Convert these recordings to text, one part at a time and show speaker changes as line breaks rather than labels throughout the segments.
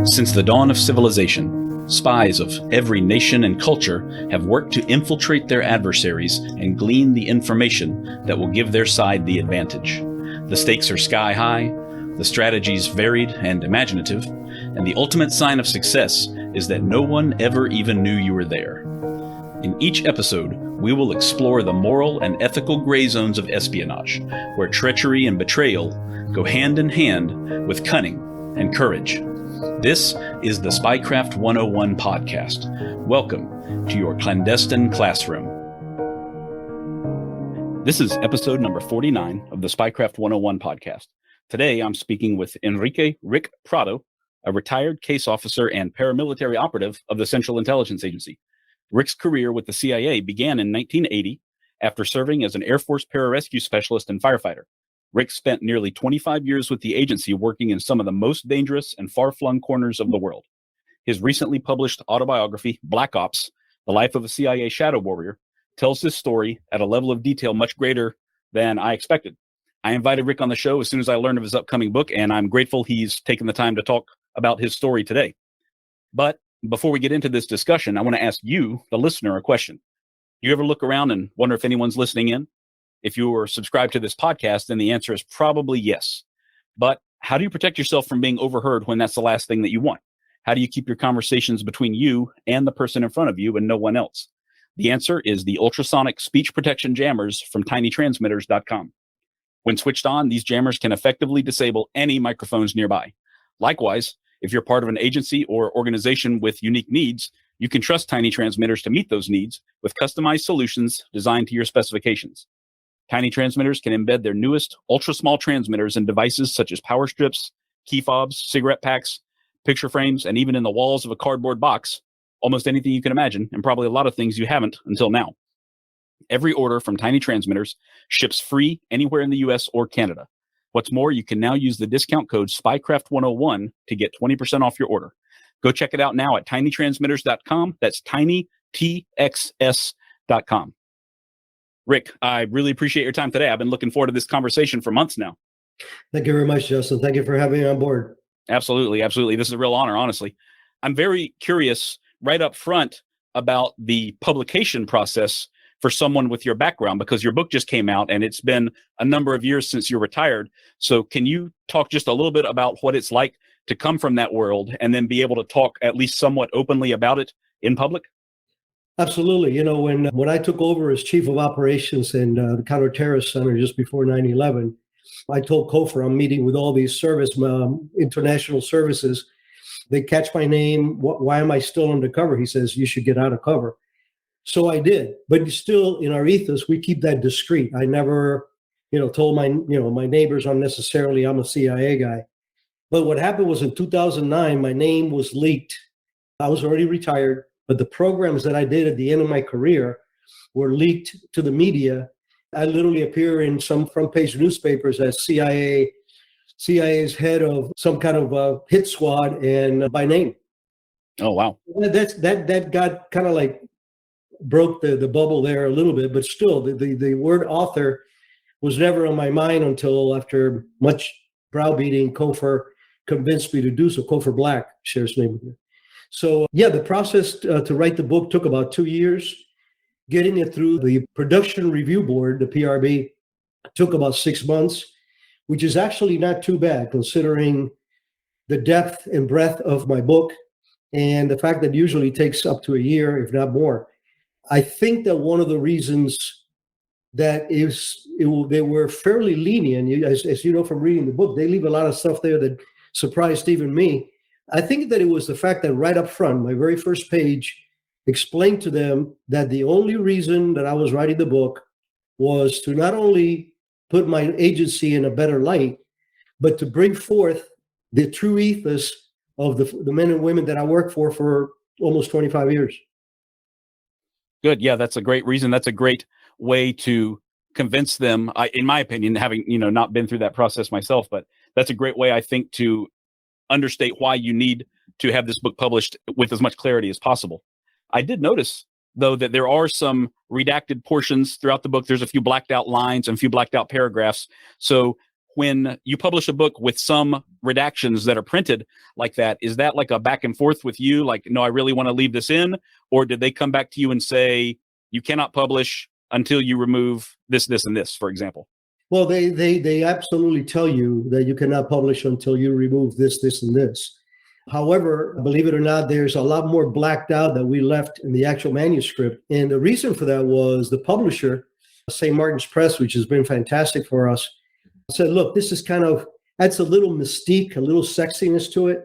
Since the dawn of civilization, spies of every nation and culture have worked to infiltrate their adversaries and glean the information that will give their side the advantage. The stakes are sky high, the strategies varied and imaginative, and the ultimate sign of success is that no one ever even knew you were there. In each episode, we will explore the moral and ethical gray zones of espionage, where treachery and betrayal go hand in hand with cunning and courage. This is the Spycraft 101 podcast. Welcome to your clandestine classroom. This is episode number 49 of the Spycraft 101 podcast. Today, I'm speaking with Enrique Ric Prado, a retired case officer and paramilitary operative of the Central Intelligence Agency. Ric's career with the CIA began in 1980 after serving as an Air Force pararescue specialist and firefighter. Ric spent nearly 25 years with the agency working in some of the most dangerous and far-flung corners of the world. His recently published autobiography, Black Ops, The Life of a CIA Shadow Warrior, tells this story at a level of detail much greater than I expected. I invited Ric on the show as soon as I learned of his upcoming book, and I'm grateful he's taken the time to talk about his story today. But before we get into this discussion, I want to ask you, the listener, a question. Do you ever look around and wonder if anyone's listening in? If you are subscribed to this podcast, then the answer is probably yes. But how do you protect yourself from being overheard when that's the last thing that you want? How do you keep your conversations between you and the person in front of you and no one else? The answer is the ultrasonic speech protection jammers from tinytransmitters.com. When switched on, these jammers can effectively disable any microphones nearby. Likewise, if you're part of an agency or organization with unique needs, you can trust Tiny Transmitters to meet those needs with customized solutions designed to your specifications. Tiny Transmitters can embed their newest ultra-small transmitters in devices such as power strips, key fobs, cigarette packs, picture frames, and even in the walls of a cardboard box, almost anything you can imagine, and probably a lot of things you haven't until now. Every order from Tiny Transmitters ships free anywhere in the US or Canada. What's more, you can now use the discount code SPYCRAFT101 to get 20% off your order. Go check it out now at tinytransmitters.com. That's tinytxs.com. Ric, I really appreciate your time today. I've been looking forward to this conversation for months now.
Thank you very much, Justin. Thank you for having me on board.
Absolutely, absolutely. This is a real honor, honestly. I'm very curious right up front about the publication process for someone with your background, because your book just came out and it's been a number of years since you're retired. So can you talk just a little bit about what it's like to come from that world and then be able to talk at least somewhat openly about it in public?
Absolutely. You know, when I took over as chief of operations in the counterterrorist center just before 9/11, I told Kofor I'm meeting with all these international services. They catch my name. Why am I still undercover? He says, you should get out of cover. So I did, but still in our ethos, we keep that discreet. I never, told my neighbors unnecessarily I'm a CIA guy. But what happened was in 2009, my name was leaked. I was already retired, but the programs that I did at the end of my career were leaked to the media. I literally appear in some front page newspapers as CIA's head of some kind of hit squad and by name.
Oh, wow.
That got kind of like broke the bubble there a little bit, but still the word author was never on my mind until after much browbeating, Kofor convinced me to do so. Kofor Black shares name with me. So yeah, the process to write the book took about 2 years. Getting it through the production review board, the PRB, took about 6 months, which is actually not too bad considering the depth and breadth of my book and the fact that it usually takes up to a year, if not more. I think that one of the reasons that they were fairly lenient, as you know from reading the book, they leave a lot of stuff there that surprised even me. I think that it was the fact that right up front, my very first page explained to them that the only reason that I was writing the book was to not only put my agency in a better light, but to bring forth the true ethos of the men and women that I worked for almost 25 years.
Good. Yeah, that's a great reason. That's a great way to convince them, in my opinion, having, not been through that process myself, but that's a great way, I think, to understate why you need to have this book published with as much clarity as possible. I did notice, though, that there are some redacted portions throughout the book. There's a few blacked out lines and a few blacked out paragraphs. So when you publish a book with some redactions that are printed like that, is that like a back and forth with you? Like, no, I really want to leave this in? Or did they come back to you and say, you cannot publish until you remove this, this, and this, for example?
Well, they absolutely tell you that you cannot publish until you remove this, this, and this. However, believe it or not, there's a lot more blacked out that we left in the actual manuscript. And the reason for that was the publisher, St. Martin's Press, which has been fantastic for us, said, look, this is adds a little mystique, a little sexiness to it.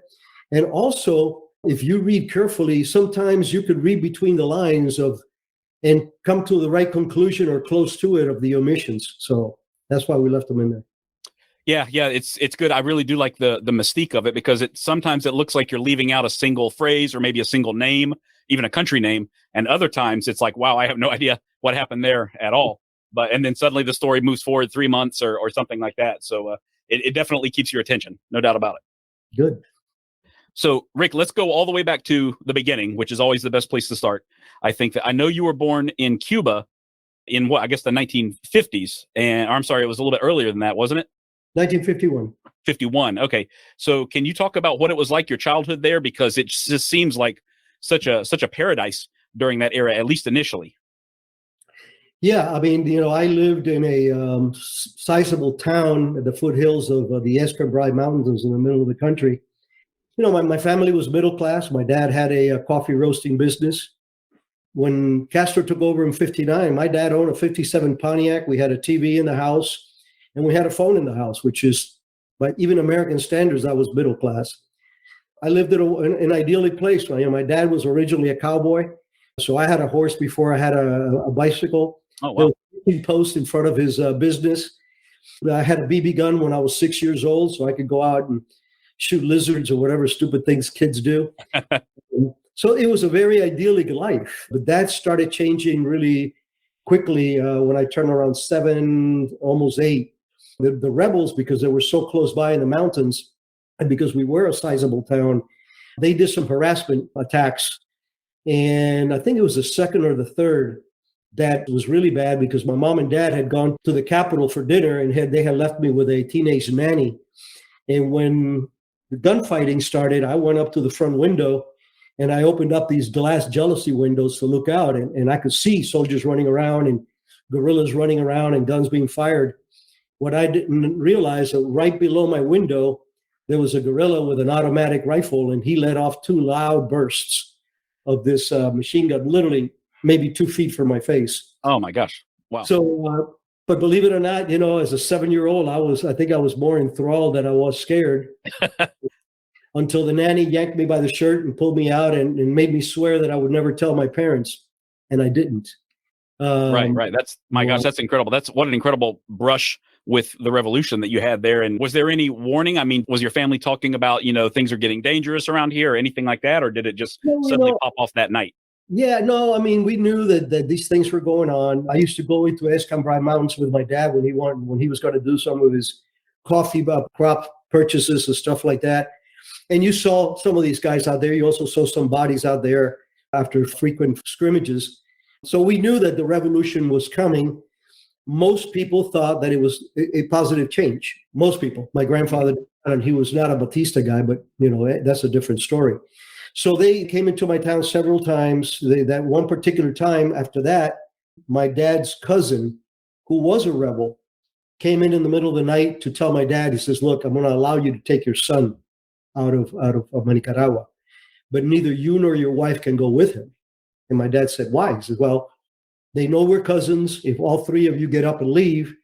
And also, if you read carefully, sometimes you could read between the lines and come to the right conclusion or close to it of the omissions. So that's why we left them in there.
Yeah, it's good. I really do like the mystique of it, because sometimes it looks like you're leaving out a single phrase or maybe a single name, even a country name, and other times it's like, wow, I have no idea what happened there at all. And then suddenly the story moves forward 3 months or something like that. So it definitely keeps your attention, no doubt about it.
Good.
So Rick, let's go all the way back to the beginning, which is always the best place to start. I know you were born in Cuba in the 1950s, and I'm sorry, it was a little bit earlier than that, wasn't it?
1951.
51. Okay. So can you talk about what it was like, your childhood there? Because it just seems like such a paradise during that era, at least initially.
Yeah, I mean, I lived in a sizable town at the foothills of the Escambray Mountains in the middle of the country. My family was middle class. My dad had a coffee roasting business. When Castro took over in 59, my dad owned a 57 Pontiac. We had a TV in the house, and we had a phone in the house, which is, by even American standards, that was middle class. I lived in an idyllic place. My dad was originally a cowboy, so I had a horse before I had a bicycle.
Oh, wow.
There was a post in front of his business. I had a BB gun when I was 6 years old, so I could go out and shoot lizards or whatever stupid things kids do. So it was a very idyllic life. But that started changing really quickly when I turned around 7, almost 8. The rebels, because they were so close by in the mountains, and because we were a sizable town, they did some harassment attacks. And I think it was the second or the third that was really bad, because my mom and dad had gone to the Capitol for dinner, and they had left me with a teenage nanny. And when the gunfighting started, I went up to the front window and I opened up these glass jealousy windows to look out, and I could see soldiers running around and guerrillas running around and guns being fired. What I didn't realize, that right below my window, there was a guerrilla with an automatic rifle, and he let off 2 loud bursts of this machine gun, literally maybe 2 feet from my face.
Oh my gosh. Wow.
So, but believe it or not, as a 7-year-old, I think I was more enthralled than I was scared until the nanny yanked me by the shirt and pulled me out and made me swear that I would never tell my parents. And I didn't.
Right. That's, my gosh, that's incredible. What an incredible brush with the revolution that you had there. And was there any warning? I mean, was your family talking about, things are getting dangerous around here or anything like that? Or did it just suddenly pop off that night?
Yeah, no, I mean, we knew that these things were going on. I used to go into Escambray Mountains with my dad when he was going to do some of his coffee crop purchases and stuff like that. And you saw some of these guys out there. You also saw some bodies out there after frequent scrimmages. So we knew that the revolution was coming. Most people thought that it was a positive change. Most people. My grandfather, and he was not a Batista guy, but that's a different story. So they came into my town several times. That one particular time after that, my dad's cousin, who was a rebel, came in the middle of the night to tell my dad, he says, look, I'm going to allow you to take your son out of Nicaragua, but neither you nor your wife can go with him. And my dad said, why? He said, well, they know we're cousins. If all 3 of you get up and leave,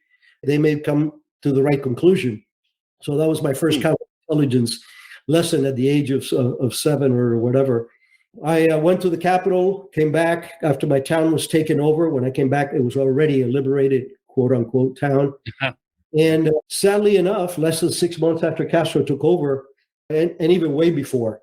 they may come to the right conclusion. So that was my first counterintelligence lesson at the age of 7 or whatever. I went to the Capitol, came back after my town was taken over. When I came back, it was already a liberated, quote unquote, town. And sadly enough, less than 6 months after Castro took over, and even way before,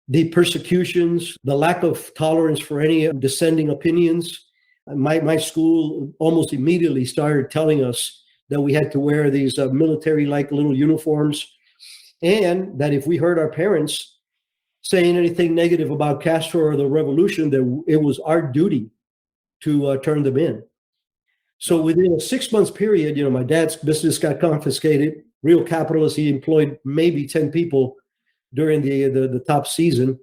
the persecutions, the lack of tolerance for any dissenting opinions, my school almost immediately started telling us that we had to wear these military-like little uniforms, and that if we heard our parents saying anything negative about Castro or the revolution, that it was our duty to turn them in. So within a 6 month period, my dad's business got confiscated. real capitalist. He employed maybe 10 people during the top season.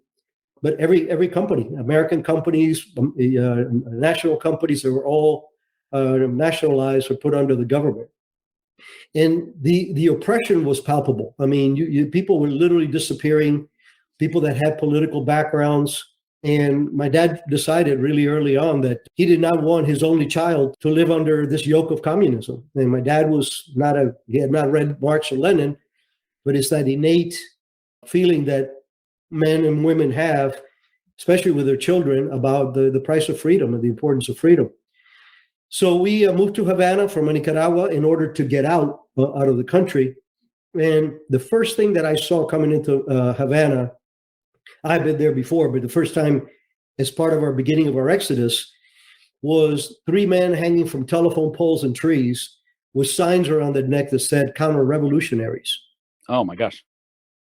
But every company, American companies, national companies, that were all nationalized or put under the government. And the oppression was palpable. I mean, people were literally disappearing, people that had political backgrounds. And my dad decided really early on that he did not want his only child to live under this yoke of communism. And my dad he had not read Marx or Lenin, but it's that innate feeling that men and women have, especially with their children, about the price of freedom and the importance of freedom. So we moved to Havana from Nicaragua in order to get out of the country. And the first thing that I saw coming into Havana, I've been there before, but the first time as part of our beginning of our exodus, was 3 men hanging from telephone poles and trees with signs around their neck that said counter-revolutionaries.
Oh my gosh.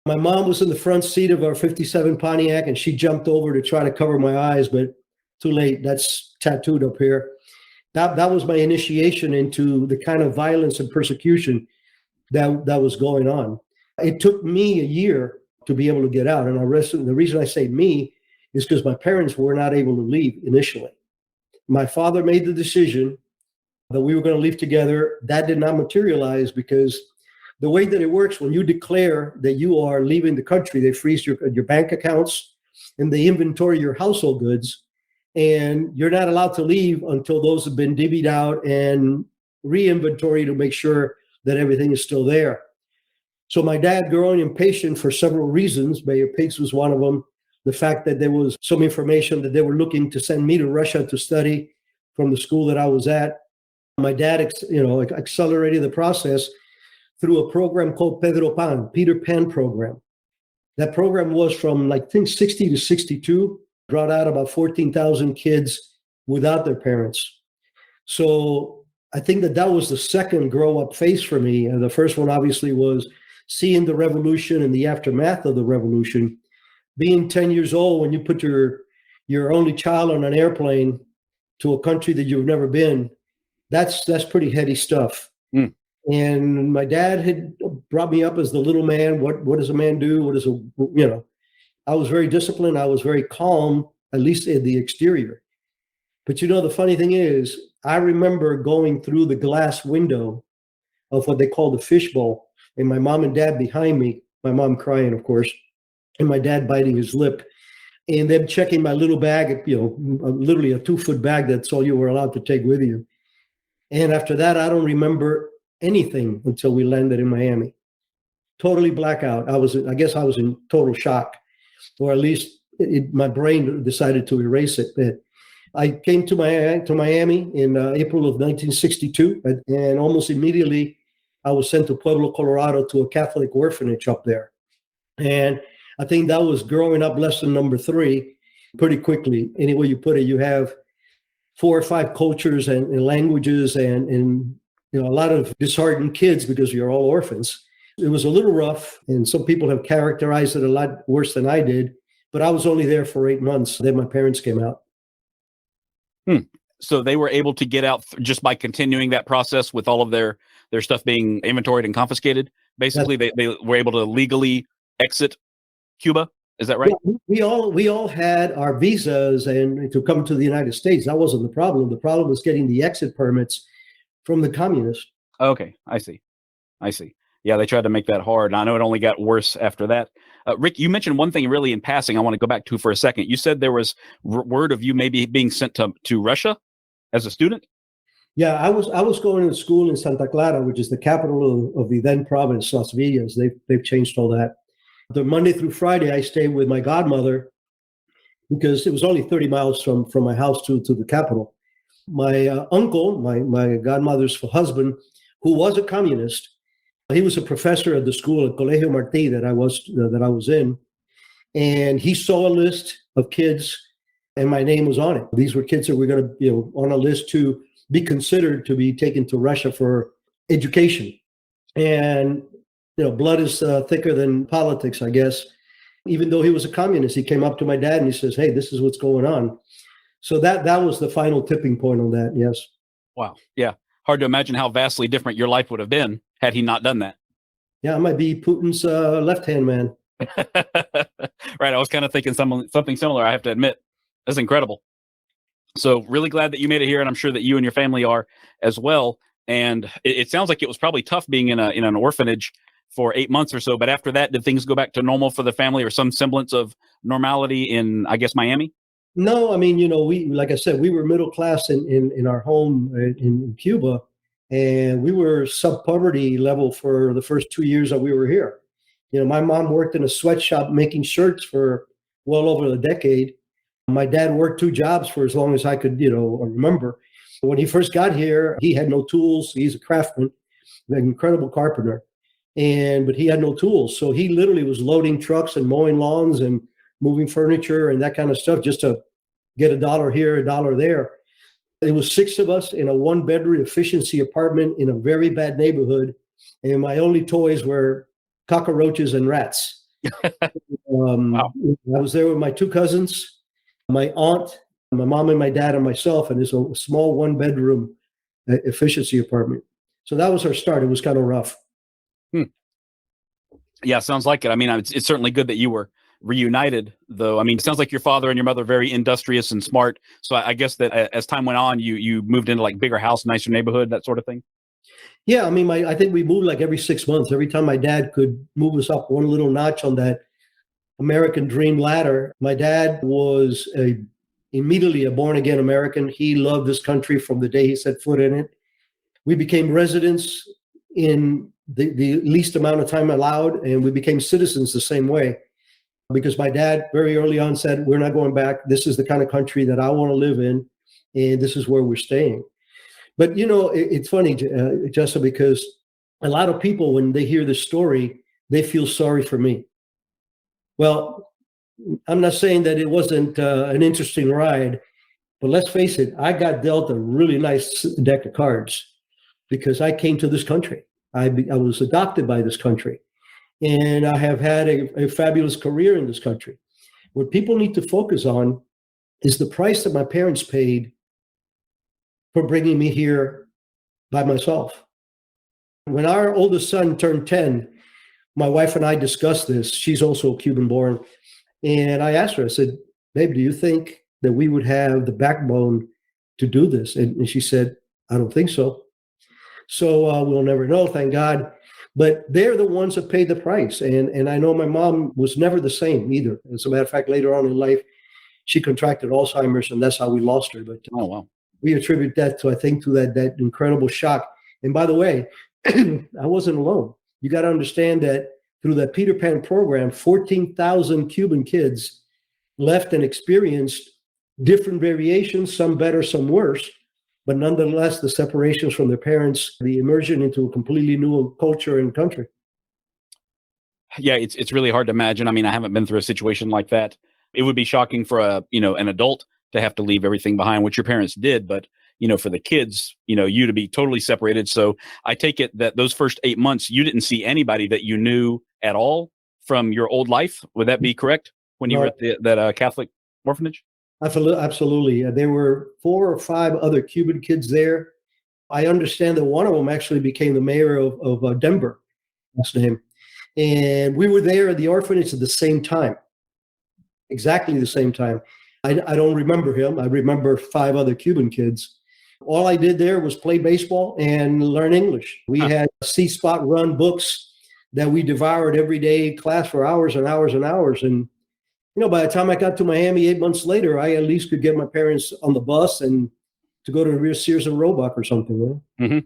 My mom was in the front seat of our 57 Pontiac, and she jumped over to try to cover my eyes, but too late. That's tattooed up here. That was my initiation into the kind of violence and persecution that was going on. It took me a year to be able to get out. And the reason I say me is because my parents were not able to leave initially. My father made the decision that we were going to leave together. That did not materialize because the way that it works, when you declare that you are leaving the country, they freeze your bank accounts and they inventory your household goods. And you're not allowed to leave until those have been divvied out and re-inventory to make sure that everything is still there. So my dad, growing impatient for several reasons, Mayor Pigs was one of them, the fact that there was some information that they were looking to send me to Russia to study from the school that I was at. My dad, accelerated the process through a program called Peter Pan program. That program was from, I think, 60 to 62, brought out about 14,000 kids without their parents. So I think that was the second grow-up phase for me. And the first one, obviously, was seeing the revolution and the aftermath of the revolution. Being 10 years old, when you put your only child on an airplane to a country that you've never been, that's pretty heady stuff. Mm. And my dad had brought me up as the little man. What does a man do? I was very disciplined. I was very calm, at least in the exterior. But the funny thing is, I remember going through the glass window of what they call the fishbowl, and my mom and dad behind me, my mom crying, of course, and my dad biting his lip, and them checking my little bag, literally a 2-foot bag. That's all you were allowed to take with you. And after that, I don't remember anything until we landed in Miami. Totally blackout. I guess I was in total shock. Or at least my brain decided to erase it. I came to Miami in April of 1962, and almost immediately I was sent to Pueblo, Colorado, to a Catholic orphanage up there. And I think that was growing up lesson number 3 pretty quickly. Any way you put it, you have 4 or 5 cultures and languages and a lot of disheartened kids because you're all orphans. It was a little rough, and some people have characterized it a lot worse than I did, but I was only there for 8 months. Then my parents came out.
So they were able to get out just by continuing that process with all of their stuff being inventoried and confiscated. Basically, they were able to legally exit Cuba. Is that right?
Yeah, we all had our visas and to come to the United States. That wasn't the problem. The problem was getting the exit permits from the communists.
Okay, I see. Yeah, they tried to make that hard. And I know it only got worse after that. Rick, you mentioned one thing really in passing I want to go back to for a second. You said there was word of you maybe being sent to Russia as a student?
Yeah, I was going to school in Santa Clara, which is the capital of the then province, Las Villas. They've changed all that. The Monday through Friday, I stayed with my godmother because it was only 30 miles from my house to the capital. My uncle, my godmother's husband, who was a communist, he was a professor at the school at Colegio Martí that I was in, and he saw a list of kids, and my name was on it. These were kids that were going to, on a list to be considered to be taken to Russia for education. And blood is thicker than politics, I guess. Even though he was a communist, he came up to my dad and he says, "Hey, this is what's going on." So that was the final tipping point on that. Yes.
Wow. Yeah. Hard to imagine how vastly different your life would have been had he not done that.
Yeah, I might be Putin's left-hand man.
Right. I was kind of thinking something similar, I have to admit. That's incredible. So really glad that you made it here, and I'm sure that you and your family are as well. And it sounds like it was probably tough being in an orphanage for 8 months or so. But after that, did things go back to normal for the family, or some semblance of normality in, I guess, Miami?
No, I mean, we, like I said, we were middle class in our home in Cuba, and we were sub-poverty level for the first 2 years that we were here. My mom worked in a sweatshop making shirts for well over a decade. My dad worked 2 jobs for as long as I could, remember. When he first got here, he had no tools. He's a craftsman, an incredible carpenter, but he had no tools. So he literally was loading trucks and mowing lawns and moving furniture and that kind of stuff just to get $1 here, $1 there. It was 6 of us in a 1-bedroom efficiency apartment in a very bad neighborhood. And my only toys were cockroaches and rats.
Wow.
I was there with my 2 cousins, my aunt, my mom and my dad and myself, and it's a small 1-bedroom efficiency apartment. So that was our start. It was kind of rough.
Yeah, sounds like it. I mean, it's certainly good that you were reunited, though. I mean, it sounds like your father and your mother are very industrious and smart. So I guess that as time went on, you moved into like bigger house, nicer neighborhood, that sort of thing.
Yeah, I mean, I think we moved like every 6 months. Every time my dad could move us up one little notch on that American dream ladder. My dad was immediately a born-again American. He loved this country from the day he set foot in it. We became residents in the least amount of time allowed, and we became citizens the same way. Because my dad very early on said, we're not going back. This is the kind of country that I want to live in, and this is where we're staying. But, it's funny, Jessa, because a lot of people, when they hear this story, they feel sorry for me. Well, I'm not saying that it wasn't an interesting ride, but let's face it, I got dealt a really nice deck of cards because I came to this country. I was adopted by this country, and I have had a fabulous career in this country. What people need to focus on is the price that my parents paid for bringing me here by myself. When our oldest son turned 10, my wife and I discussed this. She's also Cuban-born. And I asked her, I said, babe, do you think that we would have the backbone to do this? And she said, I don't think so. So we'll never know, thank God. But they're the ones that paid the price. And I know my mom was never the same either. As a matter of fact, later on in life, she contracted Alzheimer's, and that's how we lost her. But
oh, wow.
We attribute that to, I think, to that incredible shock. And by the way, I wasn't alone. You got to understand that through that Peter Pan program, 14,000 Cuban kids left and experienced different variations, some better, some worse, but nonetheless, the separations from their parents, the immersion into a completely new culture and country.
Yeah, it's really hard to imagine. I mean, I haven't been through a situation like that. It would be shocking for an adult to have to leave everything behind, which your parents did, but for the kids, you to be totally separated. So I take it that those first 8 months, you didn't see anybody that you knew at all from your old life. Would that be correct when you were at that Catholic orphanage?
Absolutely. There were 4 or 5 other Cuban kids there. I understand that one of them actually became the mayor of Denver. That's the name. And we were there at the orphanage at the same time, exactly the same time. I don't remember him. I remember 5 other Cuban kids. All I did there was play baseball and learn English. We had C-Spot run books that we devoured every day, class for hours and hours and hours. And, by the time I got to Miami 8 months later, I at least could get my parents on the bus and to go to Sears and Roebuck or something.
Mm-hmm.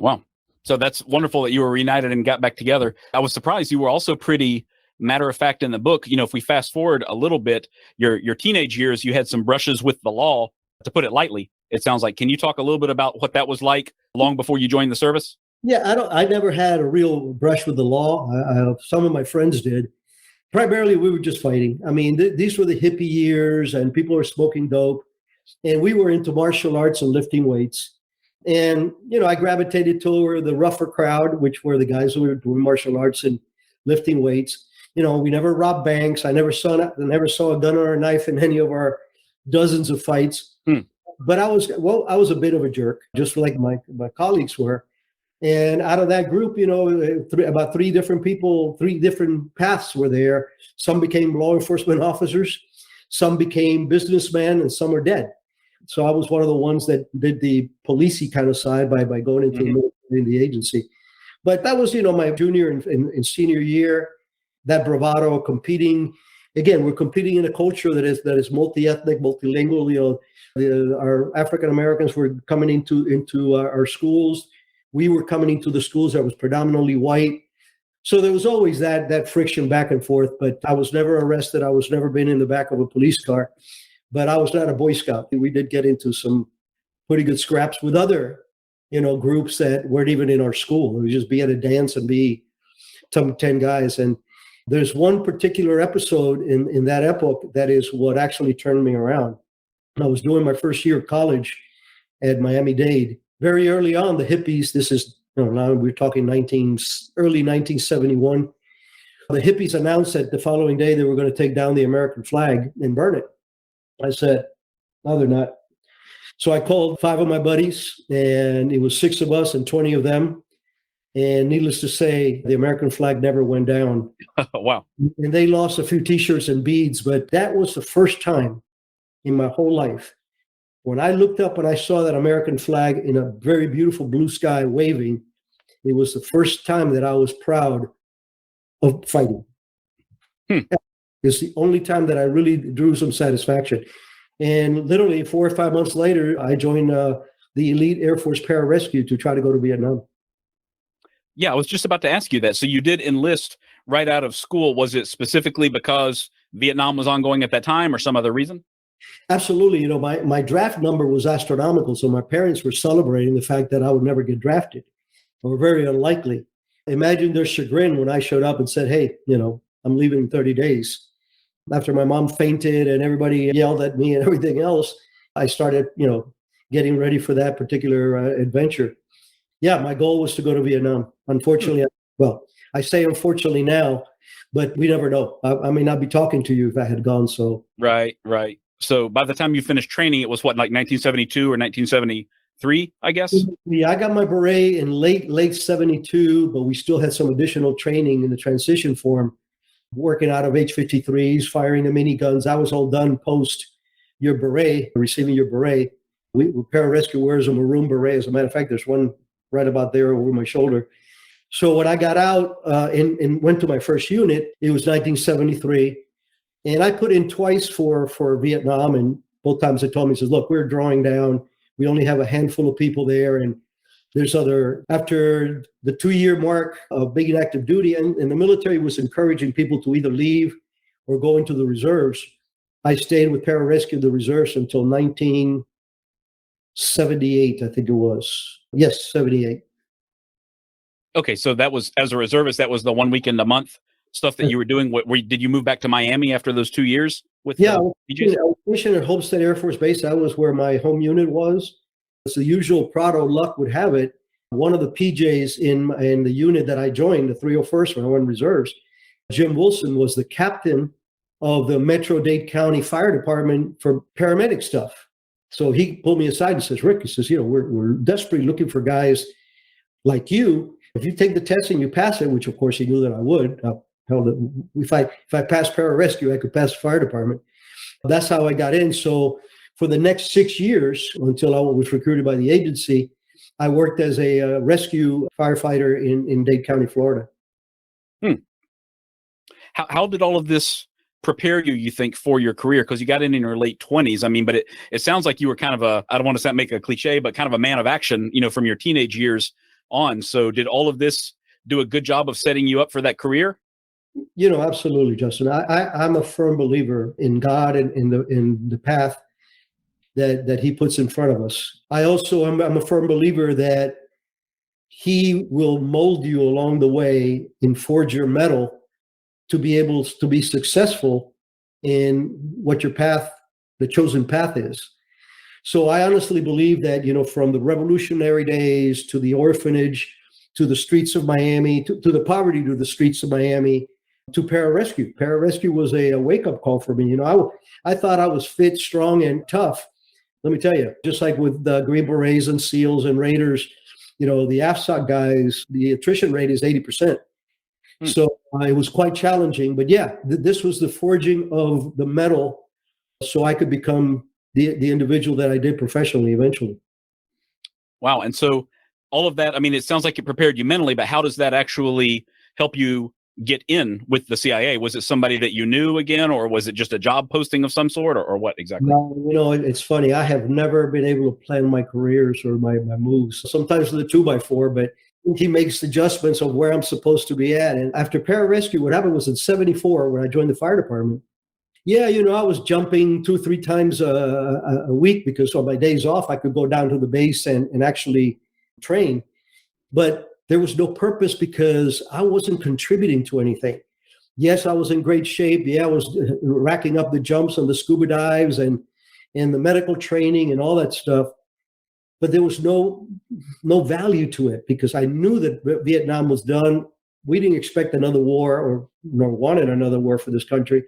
Wow. So that's wonderful that you were reunited and got back together. I was surprised you were also pretty matter of fact in the book. If we fast forward a little bit, your teenage years, you had some brushes with the law, to put it lightly. It sounds like. Can you talk a little bit about what that was like long before you joined the service?
Yeah, I never had a real brush with the law. Some of my friends did. Primarily, we were just fighting. I mean, these were the hippie years, and people were smoking dope, and we were into martial arts and lifting weights. And I gravitated toward the rougher crowd, which were the guys who were doing martial arts and lifting weights. We never robbed banks. I never saw a gun or a knife in any of our dozens of fights. But I was a bit of a jerk, just like my colleagues were. And out of that group, about three different people, three different paths were there. Some became law enforcement officers, some became businessmen, and some are dead. So I was one of the ones that did the policey kind of side by going into the military in the agency. But that was, my junior and senior year, that bravado, competing. Again, we're competing in a culture that is multi-ethnic, multilingual. Our African Americans were coming into our schools. We were coming into the schools that was predominantly white. So there was always that friction back and forth, but I was never arrested. I was never been in the back of a police car, but I was not a Boy Scout. We did get into some pretty good scraps with other, groups that weren't even in our school. It would just be at a dance and be 10 guys. And there's one particular episode in that epoch that is what actually turned me around. I was doing my first year of college at Miami-Dade. Very early on, the hippies, this is, now we're talking early 1971. The hippies announced that the following day they were going to take down the American flag and burn it. I said, no, they're not. So I called 5 of my buddies, and it was 6 of us and 20 of them. And needless to say, the American flag never went down.
Wow.
And they lost a few T-shirts and beads, but that was the first time in my whole life when I looked up and I saw that American flag in a very beautiful blue sky waving. It was the first time that I was proud of fighting. It's the only time that I really drew some satisfaction. And literally 4 or 5 months later, I joined the elite Air Force pararescue to try to go to Vietnam.
Yeah, I was just about to ask you that. So you did enlist right out of school. Was it specifically because Vietnam was ongoing at that time or some other reason?
Absolutely. My draft number was astronomical. So my parents were celebrating the fact that I would never get drafted, or very unlikely. Imagine their chagrin when I showed up and said, hey, I'm leaving in 30 days. After my mom fainted and everybody yelled at me and everything else, I started, getting ready for that particular adventure. Yeah, my goal was to go to Vietnam. Unfortunately, I say unfortunately now, but we never know. I may not be talking to you if I had gone. So
Right. So by the time you finished training, it was what, like 1972 or 1973, I guess?
Yeah, I got my beret in late 72, but we still had some additional training in the transition form, working out of H-53s, firing the miniguns. I was all done post your beret, receiving your beret. We pararescue wears a maroon beret. As a matter of fact, there's one right about there over my shoulder. So when I got out and went to my first unit, it was 1973. And I put in twice for Vietnam. And both times they told me, says, look, we're drawing down. We only have a handful of people there. And there's after the 2-year mark of being active duty, and the military was encouraging people to either leave or go into the reserves. I stayed with pararescue, the reserves, until 1978, I think it was. Yes, 78.
Okay, so that was, as a reservist, that was the 1 weekend a month stuff that you were doing. Did you move back to Miami after those 2 years?
I was stationed at Homestead Air Force Base. That was where my home unit was. As the usual Prado luck would have it, one of the PJs in the unit that I joined, the 301st, when I went reserves, Jim Wilson, was the captain of the Metro-Dade County Fire Department for paramedic stuff. So he pulled me aside and says, Rick, he says, we're desperately looking for guys like you. If you take the test and you pass it, which of course he knew that I would, if I passed pararescue, I could pass the fire department. That's how I got in. So for the next 6 years, until I was recruited by the agency, I worked as a rescue firefighter in Dade County, Florida.
How did all of this prepare you think, for your career? Because you got in your late 20s. I mean, but it sounds like you were kind of I don't want to make a cliche, but kind of a man of action, from your teenage years on. So did all of this do a good job of setting you up for that career?
Absolutely, Justin. I'm a firm believer in God and in the path that he puts in front of us. I'm a firm believer that he will mold you along the way and forge your mettle to be able to be successful in what your path, the chosen path is. So I honestly believe that, from the revolutionary days to the orphanage, to the streets of Miami, to the poverty, to the streets of Miami, to pararescue. Pararescue was a wake-up call for me. I thought I was fit, strong, and tough. Let me tell you, just like with the Green Berets and SEALs and Raiders, the AFSOC guys, the attrition rate is 80%. So it was quite challenging. But yeah, this was the forging of the metal so I could become the individual that I did professionally eventually.
Wow. And so all of that, I mean, it sounds like it prepared you mentally, but how does that actually help you get in with the CIA? Was it somebody that you knew again, or was it just a job posting of some sort, or what exactly?
No, it's funny. I have never been able to plan my careers or my moves. Sometimes with a 2x4, but he makes adjustments of where I'm supposed to be at. And after pararescue, what happened was in 74, when I joined the fire department, yeah, I was jumping 2-3 times a week because on my days off, I could go down to the base and actually train. But there was no purpose because I wasn't contributing to anything. Yes, I was in great shape. Yeah, I was racking up the jumps and the scuba dives and the medical training and all that stuff. But there was no value to it because I knew that Vietnam was done. We didn't expect another war or nor wanted another war for this country.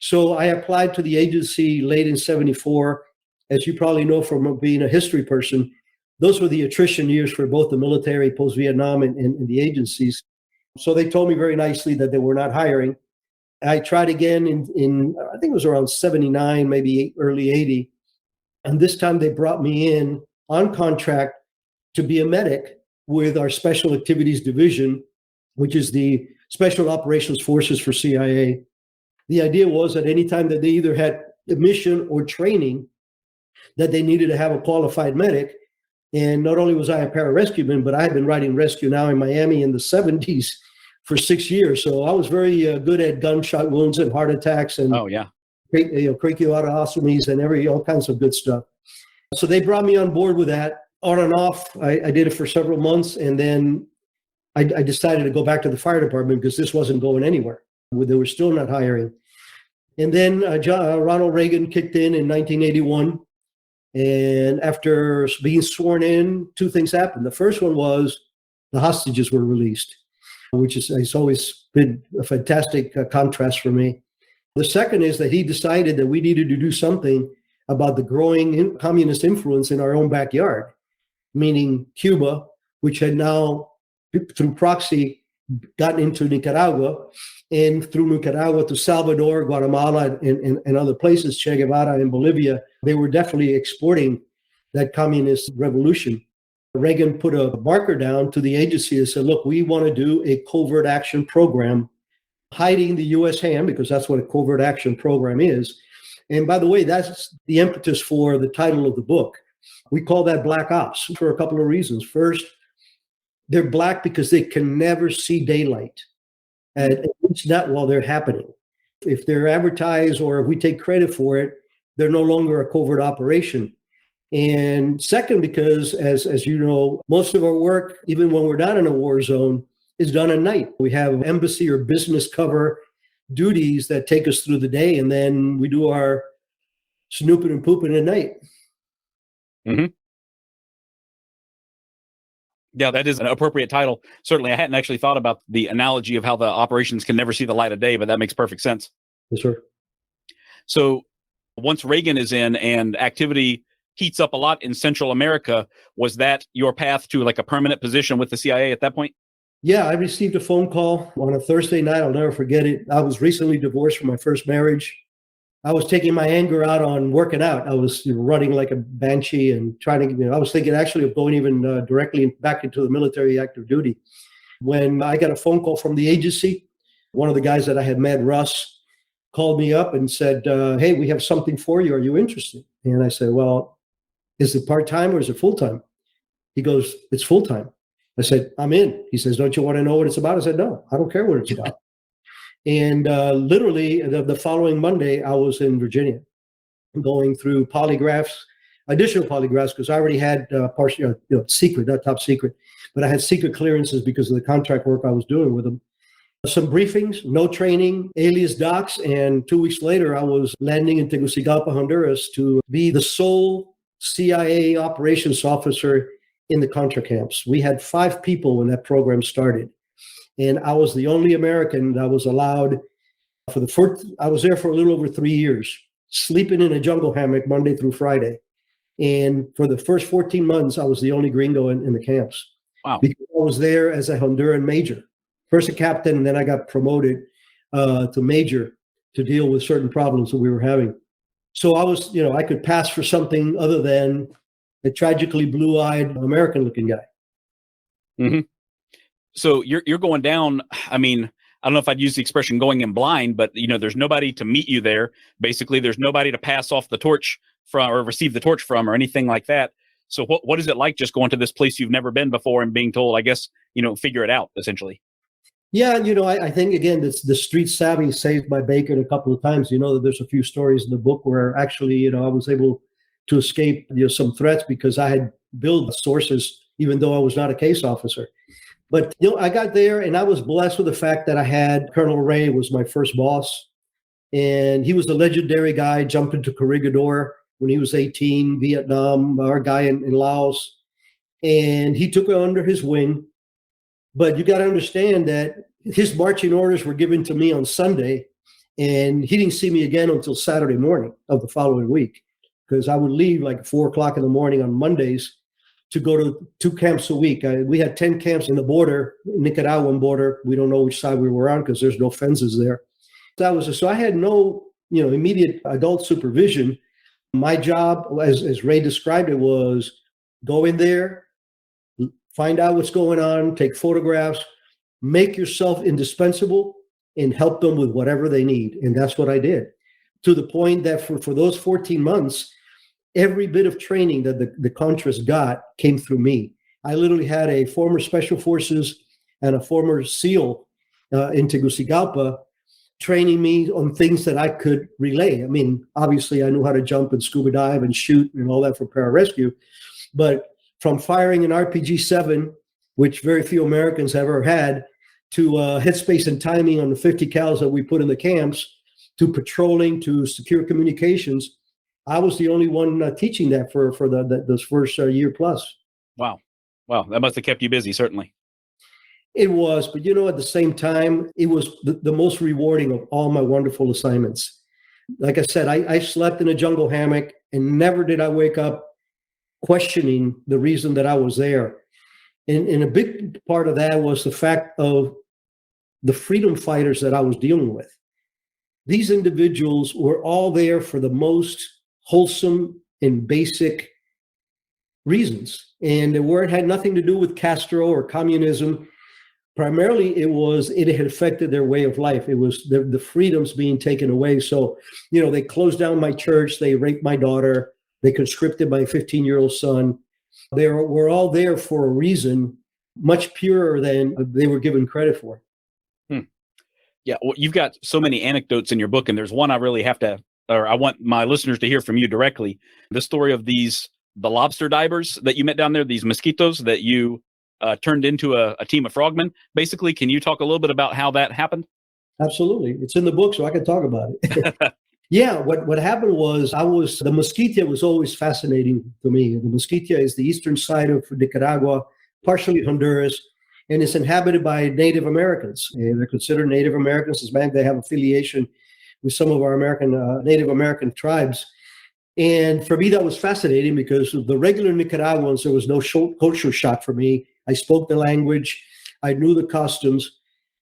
So I applied to the agency late in 74. As you probably know from being a history person, those were the attrition years for both the military, post-Vietnam, and the agencies. So they told me very nicely that they were not hiring. I tried again in I think it was around 79, maybe early 80. And this time they brought me in on contract to be a medic with our Special Activities Division, which is the Special Operations Forces for CIA. The idea was that anytime that they either had a mission or training, that they needed to have a qualified medic. And not only was I a pararescueman, but I had been riding rescue now in Miami in the 70s for 6 years. So I was very good at gunshot wounds and heart attacks and tracheotomies and all kinds of good stuff. So they brought me on board with that on and off. I did it for several months. And then I decided to go back to the fire department because this wasn't going anywhere. They were still not hiring. And then Ronald Reagan kicked in 1981. And after being sworn in, 2 things happened. The first one was the hostages were released, which has always been a fantastic contrast for me. The second is that he decided that we needed to do something about the growing communist influence in our own backyard, meaning Cuba, which had now, through proxy, gotten into Nicaragua, and through Nicaragua to Salvador, Guatemala, and other places, Che Guevara in Bolivia. They were definitely exporting that communist revolution. Reagan put a marker down to the agency and said, look, we want to do a covert action program hiding the U.S. hand, because that's what a covert action program is. And by the way, that's the impetus for the title of the book. We call that Black Ops for a couple of reasons. First, they're black because they can never see daylight, at least not while they're happening. If they're advertised or if we take credit for it, they're no longer a covert operation. And second, because as you know, most of our work, even when we're not in a war zone, is done at night. We have embassy or business cover duties that take us through the day, and then we do our snooping and pooping at night.
Mm-hmm. Yeah, that is an appropriate title. Certainly, I hadn't actually thought about the analogy of how the operations can never see the light of day, but that makes perfect sense.
Yes, sir.
So once Reagan is in and activity heats up a lot in Central America, was that your path to like a permanent position with the CIA at that point?
Yeah, I received a phone call on a Thursday night. I'll never forget it. I was recently divorced from my first marriage. I was taking my anger out on working out. I was running like a banshee and trying to, I was thinking actually of going even directly back into the military active duty. When I got a phone call from the agency, one of the guys that I had met, Russ, called me up and said, hey, we have something for you. Are you interested? And I said, well, is it part-time or is it full-time? He goes, it's full-time. I said, I'm in. He says, don't you want to know what it's about? I said, no, I don't care what it's about. And literally the following Monday, I was in Virginia going through polygraphs, additional polygraphs, because I already had secret, not top secret, but I had secret clearances because of the contract work I was doing with them. Some briefings, no training, alias docs, and 2 weeks later, I was landing in Tegucigalpa, Honduras, to be the sole CIA operations officer in the Contra camps. We had 5 people when that program started. And I was the only American that was allowed for the first, I was there for a little over 3 years, sleeping in a jungle hammock Monday through Friday. And for the first 14 months, I was the only gringo in the camps.
Wow.
Because I was there as a Honduran major, first a captain, and then I got promoted to major to deal with certain problems that we were having. So I was, I could pass for something other than a tragically blue-eyed American-looking guy.
Mm-hmm. So you're going down. I mean, I don't know if I'd use the expression going in blind, but there's nobody to meet you there. Basically, there's nobody to pass off the torch from or receive the torch from or anything like that. So what is it like just going to this place you've never been before and being told, I guess, figure it out, essentially?
Yeah, I think, again, the street savvy saved my bacon a couple of times. That there's a few stories in the book where actually, I was able to escape some threats because I had built sources, even though I was not a case officer. But, I got there and I was blessed with the fact that I had Colonel Ray was my first boss. And he was a legendary guy, jumped into Corregidor when he was 18, Vietnam, our guy in Laos. And he took her under his wing. But you got to understand that his marching orders were given to me on Sunday, and he didn't see me again until Saturday morning of the following week, because I would leave like 4:00 in the morning on Mondays to go to 2 camps a week. We had 10 camps in the border, Nicaraguan border. We don't know which side we were on because there's no fences there. So I had no, immediate adult supervision. My job, as Ray described it, was go in there, find out what's going on, take photographs, make yourself indispensable, and help them with whatever they need. And that's what I did, to the point that for those 14 months, every bit of training that the Contras got came through me. I literally had a former Special Forces and a former SEAL in Tegucigalpa training me on things that I could relay. I mean, obviously, I knew how to jump and scuba dive and shoot and all that for pararescue, but from firing an RPG-7, which very few Americans have ever had, to headspace and timing on the 50 cals that we put in the camps, to patrolling, to secure communications, I was the only one teaching that for those first year plus.
Wow. That must have kept you busy, certainly.
It was, but at the same time, it was the most rewarding of all my wonderful assignments. Like I said, I slept in a jungle hammock, and never did I wake up questioning the reason that I was there. And a big part of that was the fact of the freedom fighters that I was dealing with. These individuals were all there for the most wholesome and basic reasons. And it had nothing to do with Castro or communism. Primarily, it had affected their way of life. It was the freedoms being taken away. So, they closed down my church. They raped my daughter. They conscripted my 15-year-old son. They were all there for a reason much purer than they were given credit for.
Yeah, well, you've got so many anecdotes in your book, and there's one I really I want my listeners to hear from you directly. The story of the lobster divers that you met down there, these Miskitos that you turned into a team of frogmen. Basically, can you talk a little bit about how that happened?
Absolutely. It's in the book, so I can talk about it. Yeah, what happened was the Miskito was always fascinating to me. The Miskito is the eastern side of Nicaragua, partially Honduras, and it's inhabited by Native Americans. They're considered Native Americans. As they have affiliation with some of our Native American tribes. And for me, that was fascinating because of the regular Nicaraguans, there was no culture shock for me. I spoke the language. I knew the costumes.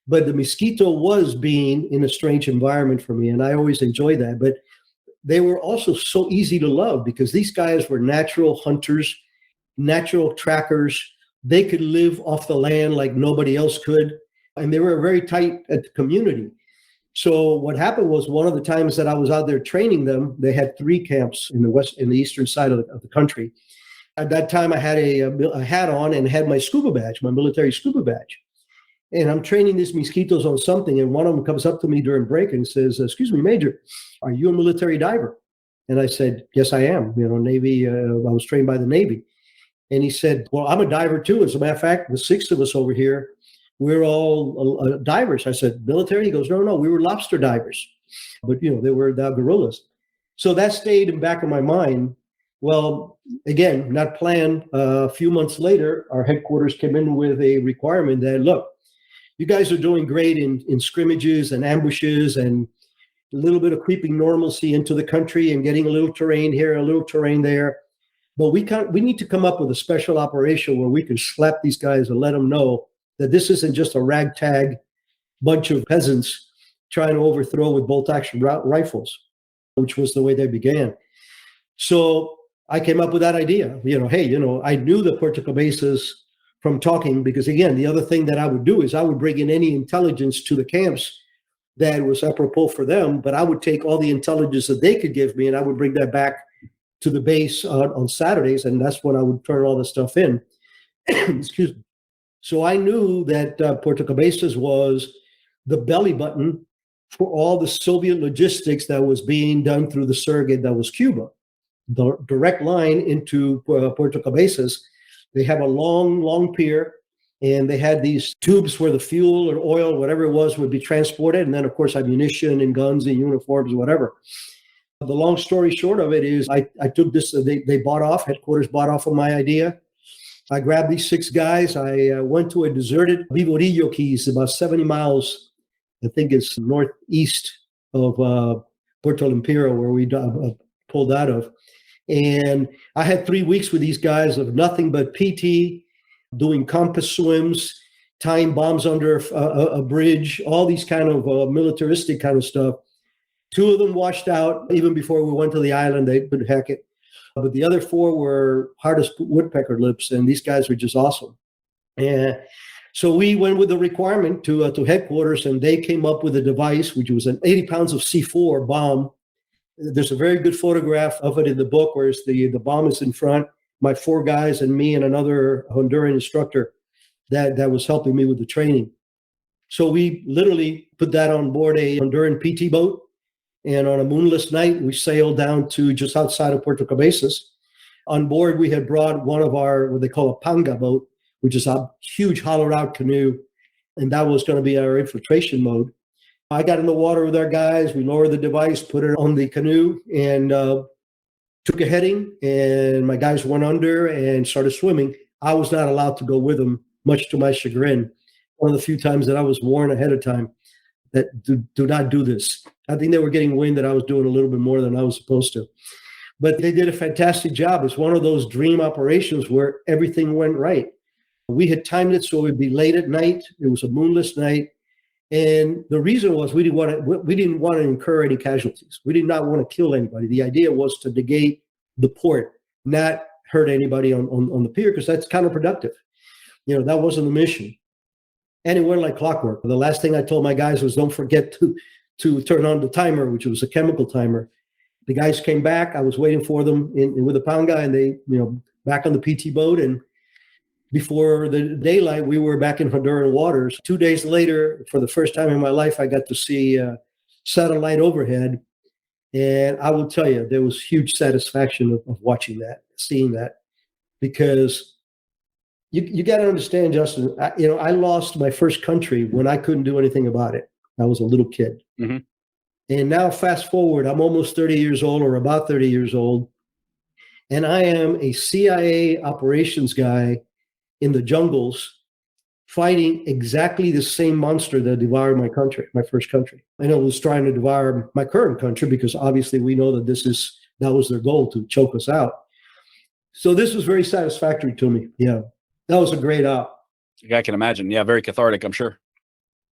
But the Miskito was being in a strange environment for me, and I always enjoyed that. But they were also so easy to love because these guys were natural hunters, natural trackers. They could live off the land like nobody else could, and they were a very tight community. So what happened was, one of the times that I was out there training them, they had 3 camps in the eastern side of the country. At that time, I had a hat on and had my scuba badge, my military scuba badge. And I'm training these Miskitos on something, and one of them comes up to me during break and says, "Excuse me, Major, are you a military diver?" And I said, "Yes, I am. Navy. I was trained by the Navy." And he said, "Well, I'm a diver too. As a matter of fact, the 6 of us over here, we're all divers." I said, "Military?" He goes, No, we were lobster divers." But they were the gorillas. So that stayed in the back of my mind. Well, again, not planned. A few months later, our headquarters came in with a requirement that, look, you guys are doing great in scrimmages and ambushes and a little bit of creeping normalcy into the country and getting a little terrain here, a little terrain there. but we need to come up with a special operation where we can slap these guys and let them know that this isn't just a ragtag bunch of peasants trying to overthrow with bolt-action rifles, which was the way they began. So I came up with that idea. I knew the Puerto Cabezas from talking, because again, the other thing that I would do is I would bring in any intelligence to the camps that was apropos for them, but I would take all the intelligence that they could give me and I would bring that back to the base on Saturdays, and that's when I would turn all the stuff in. Excuse me. So I knew that Puerto Cabezas was the belly button for all the Soviet logistics that was being done through the surrogate that was Cuba. The direct line into Puerto Cabezas, they have a long pier, and they had these tubes where the fuel or oil, whatever it was, would be transported, and then, of course, ammunition and guns and uniforms, whatever. The long story short of it is I took this, they bought off, headquarters bought off of my idea. I grabbed these 6 guys. I went to a deserted Viborillo Keys, about 70 miles, I think it's northeast of Puerto Limpiro, where we pulled out of. And I had 3 weeks with these guys of nothing but PT, doing compass swims, tying bombs under a bridge, all these kind of militaristic kind of stuff. 2 of them washed out even before we went to the island. They could heck it. But the other 4 were hard as woodpecker lips, and these guys were just awesome. And so we went with the requirement to headquarters, and they came up with a device, which was an 80 pounds of C4 bomb. There's a very good photograph of it in the book, where the bomb is in front, my 4 guys and me and another Honduran instructor that was helping me with the training. So we literally put that on board a Honduran PT boat. And on a moonless night, we sailed down to just outside of Puerto Cabezas. On board, we had brought one of our, what they call a panga boat, which is a huge hollowed out canoe. And that was going to be our infiltration mode. I got in the water with our guys. We lowered the device, put it on the canoe, and took a heading. And my guys went under and started swimming. I was not allowed to go with them, much to my chagrin. One of the few times that I was warned ahead of time that do not do this. I think they were getting wind that I was doing a little bit more than I was supposed to. But they did a fantastic job. It's one of those dream operations where everything went right. We had timed it so it would be late at night. It was a moonless night. And the reason was we didn't want to incur any casualties. We did not want to kill anybody. The idea was to negate the port, not hurt anybody on the pier, because that's counterproductive. That wasn't the mission. And it went like clockwork. The last thing I told my guys was, don't forget to turn on the timer, which was a chemical timer. The guys came back. I was waiting for them with a panga, and they, back on the PT boat. And before the daylight, we were back in Honduran waters. 2 days later, for the first time in my life, I got to see satellite overhead. And I will tell you, there was huge satisfaction of watching that, seeing that, because you got to understand, Justin, I lost my first country when I couldn't do anything about it. I was a little kid. Mm-hmm. And now fast forward, I'm almost 30 years old, or about 30 years old. And I am a CIA operations guy in the jungles fighting exactly the same monster that devoured my country, my first country. And it was trying to devour my current country, because obviously we know that that was their goal, to choke us out. So this was very satisfactory to me. Yeah. That was a great op.
I can imagine. Yeah, very cathartic, I'm sure.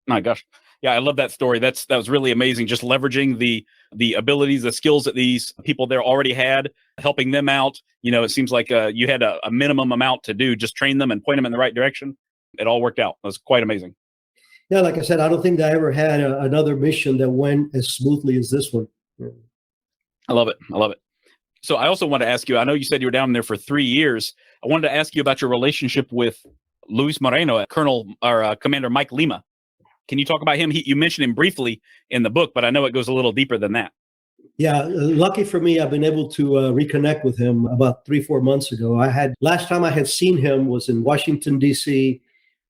My gosh. Yeah, I love that story. That was really amazing. Just leveraging the abilities, the skills that these people there already had, helping them out. It seems like you had a minimum amount to do, just train them and point them in the right direction. It all worked out. It was quite amazing.
Yeah, like I said, I don't think I ever had another mission that went as smoothly as this one. Yeah.
I love it. So I also want to ask you, I know you said you were down there for 3 years. I wanted to ask you about your relationship with Luis Moreno, Commander Mike Lima. Can you talk about him? You mentioned him briefly in the book, but I know it goes a little deeper than that.
Yeah, lucky for me, I've been able to reconnect with him about 3-4 months ago. Last time I had seen him was in Washington, D.C.,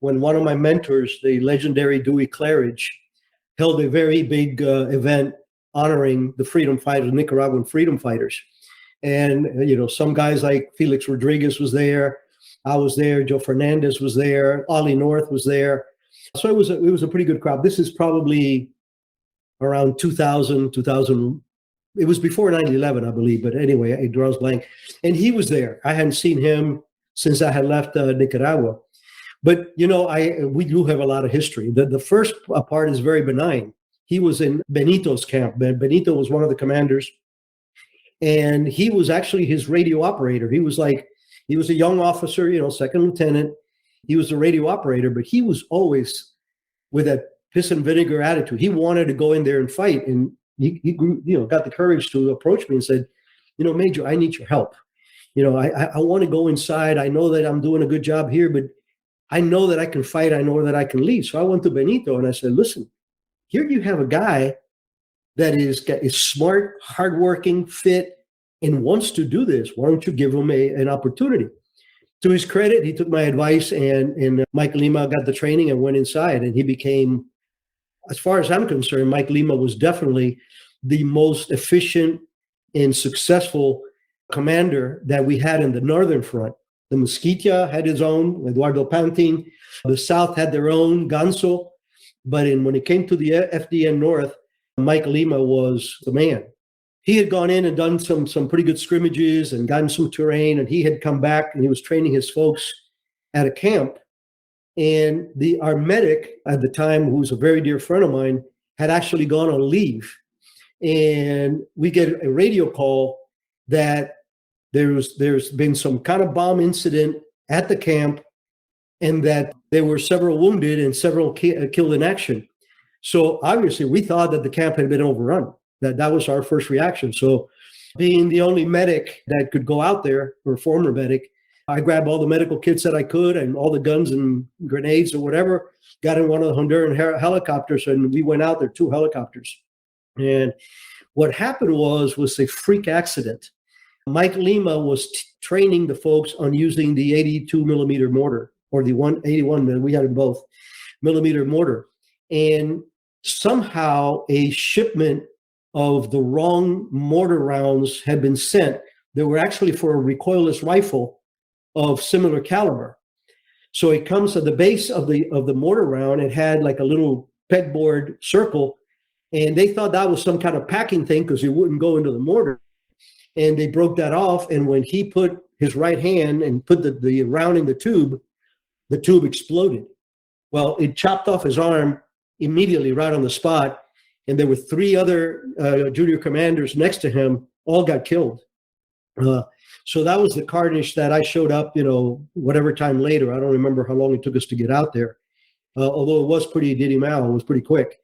when one of my mentors, the legendary Dewey Claridge, held a very big event honoring the freedom fighters, Nicaraguan freedom fighters. And, some guys like Felix Rodriguez was there. I was there. Joe Fernandez was there. Ollie North was there. So it was a pretty good crowd. This is probably around 2000, It was before 9/11, I believe, but anyway, it draws blank. And he was there. I hadn't seen him since I had left Nicaragua. But, we do have a lot of history. The first part is very benign. He was in Benito's camp. Benito was one of the commanders. And he was actually his radio operator. He was a young officer, second lieutenant. He was a radio operator, but he was always with that piss and vinegar attitude. He wanted to go in there and fight. And he got the courage to approach me and said, Major, I need your help. I want to go inside. I know that I'm doing a good job here, but I know that I can fight. I know that I can lead. So I went to Benito and I said, listen, here you have a guy that is smart, hardworking, fit, and wants to do this. Why don't you give him an opportunity? To his credit, he took my advice, and Mike Lima got the training and went inside, and he became, as far as I'm concerned, Mike Lima was definitely the most efficient and successful commander that we had in the Northern Front. The Miskito had his own, Eduardo Pantin. The South had their own, Ganso. But when it came to the FDN North, Mike Lima was the man. He had gone in and done some pretty good scrimmages and gotten some terrain, and he had come back and he was training his folks at a camp. And our medic at the time, who was a very dear friend of mine, had actually gone on leave. And we get a radio call that there's been some kind of bomb incident at the camp, and that there were several wounded and several killed in action. So obviously we thought that the camp had been overrun. That was our first reaction. So being the only medic that could go out there, or former medic, I grabbed all the medical kits that I could and all the guns and grenades or whatever, got in one of the Honduran helicopters, and we went out there, 2 helicopters. And what happened was a freak accident. Mike Lima was training the folks on using the 82 millimeter mortar, or the 181, we had them both, millimeter mortar. And somehow a shipment of the wrong mortar rounds had been sent. They were actually for a recoilless rifle of similar caliber. So it comes at the base of the mortar round. It had like a little pegboard circle, and they thought that was some kind of packing thing because it wouldn't go into the mortar. And they broke that off. And when he put his right hand and put the round in the tube exploded. Well, it chopped off his arm immediately right on the spot. And there were 3 other junior commanders next to him, all got killed. So that was the carnage that I showed up, whatever time later. I don't remember how long it took us to get out there. Although it was pretty diddy-mow, it was pretty quick.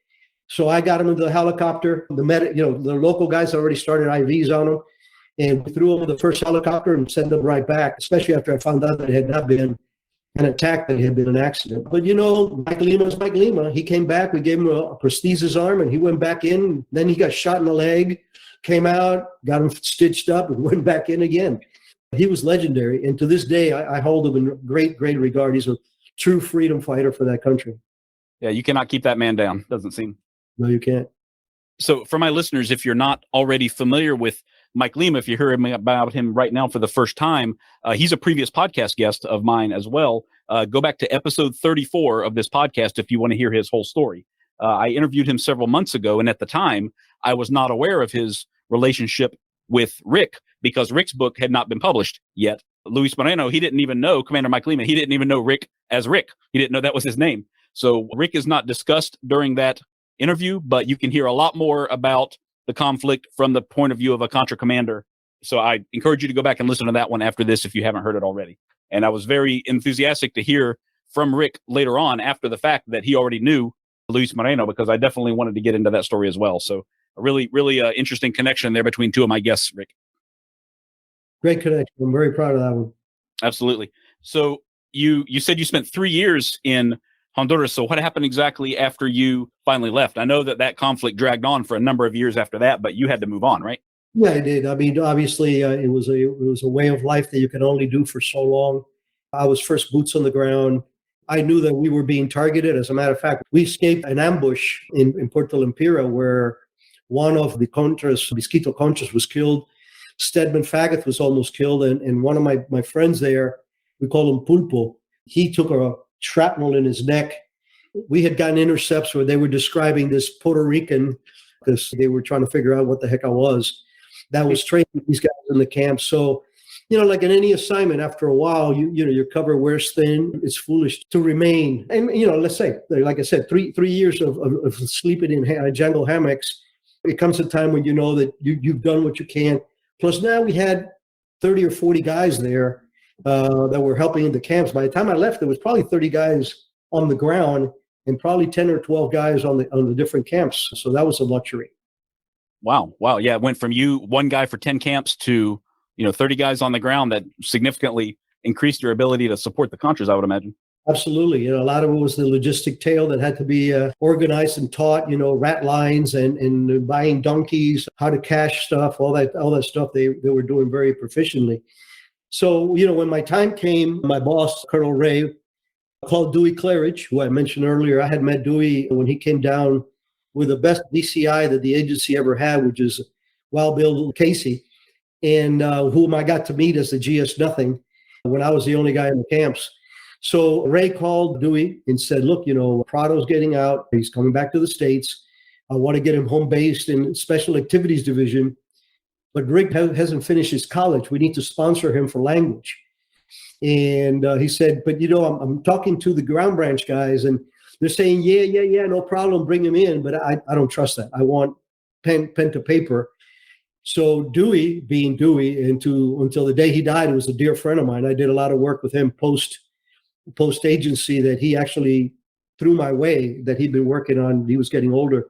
So I got him into the helicopter. The local guys already started IVs on him, and we threw him in the first helicopter and sent him right back, especially after I found out that it had not been an attack, that it had been an accident. But Mike Lima is Mike Lima. He came back, we gave him a prosthesis arm, and he went back in. Then he got shot in the leg, came out, got him stitched up, and went back in again. He was legendary, and to this day, I hold him in great, great regard. He's a true freedom fighter for that country.
Yeah, you cannot keep that man down, doesn't seem.
No, you can't.
So for my listeners, if you're not already familiar with Mike Lima, if you hear about him right now for the first time, he's a previous podcast guest of mine as well. Go back to episode 34 of this podcast if you want to hear his whole story. I interviewed him several months ago, and at the time, I was not aware of his relationship with Ric because Ric's book had not been published yet. Luis Moreno, he didn't even know, Commander Mike Lima, he didn't even know Ric as Ric. He didn't know that was his name. So Ric is not discussed during that interview, but you can hear a lot more about the conflict from the point of view of a Contra commander. So I encourage you to go back and listen to that one after this if you haven't heard it already. And I was very enthusiastic to hear from Ric later on after the fact that he already knew Luis Moreno, because I definitely wanted to get into that story as well. So a really, really interesting connection there between 2 of my guests, Ric.
Great connection. I'm very proud of that one.
Absolutely. So you said you spent 3 years in Honduras. So what happened exactly after you finally left? I know that conflict dragged on for a number of years after that, but you had to move on, right?
Yeah, I did. I mean, obviously, it was a way of life that you can only do for so long. I was first boots on the ground. I knew that we were being targeted. As a matter of fact, we escaped an ambush in Puerto Lempira where one of the Contras, Miskito Contras, was killed. Stedman Faggoth was almost killed. And one of my friends there, we call him Pulpo, he took a shrapnel in his neck. We had gotten intercepts where they were describing this Puerto Rican because they were trying to figure out what the heck I was. That was training these guys in the camp. So, like in any assignment, after a while, your cover wears thin. It's foolish to remain. And, let's say, like I said, three years of sleeping in jungle hammocks. It comes a time when you know that you've done what you can. Plus now we had 30 or 40 guys there that were helping in the camps. By the time I left, there was probably 30 guys on the ground and probably 10 or 12 guys on the different camps. So that was a luxury.
Wow. Yeah. It went from you, one guy for 10 camps to, 30 guys on the ground. That significantly increased your ability to support the Contras, I would imagine.
Absolutely. A lot of it was the logistic tail that had to be organized and taught, rat lines and buying donkeys, how to cache stuff, all that stuff they were doing very proficiently. So, when my time came, my boss, Colonel Ray, called Dewey Claridge, who I mentioned earlier. I had met Dewey when he came down with the best DCI that the agency ever had, which is Wild Bill Casey, and whom I got to meet as the GS Nothing when I was the only guy in the camps. So Ray called Dewey and said, look, Prado's getting out. He's coming back to the States. I want to get him home based in Special Activities Division. But Rick hasn't finished his college. We need to sponsor him for language. And he said, but, I'm talking to the ground branch guys, and they're saying, yeah, no problem, bring him in. But I don't trust that. I want pen to paper. So Dewey, being Dewey, until the day he died, was a dear friend of mine. I did a lot of work with him post agency that he actually threw my way, that he'd been working on. He was getting older.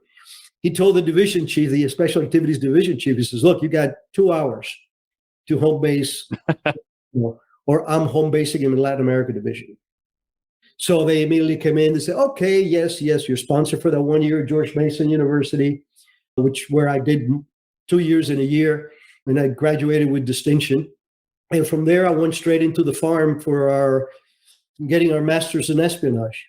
He told the division chief, the Special Activities Division chief, he says, look, you got 2 hours to home base, or I'm home basing him in Latin America Division. So they immediately came in and said, okay, yes, you're sponsored for that 1 year at George Mason University, where I did 2 years and a year, and I graduated with distinction. And from there, I went straight into the farm for getting our master's in espionage.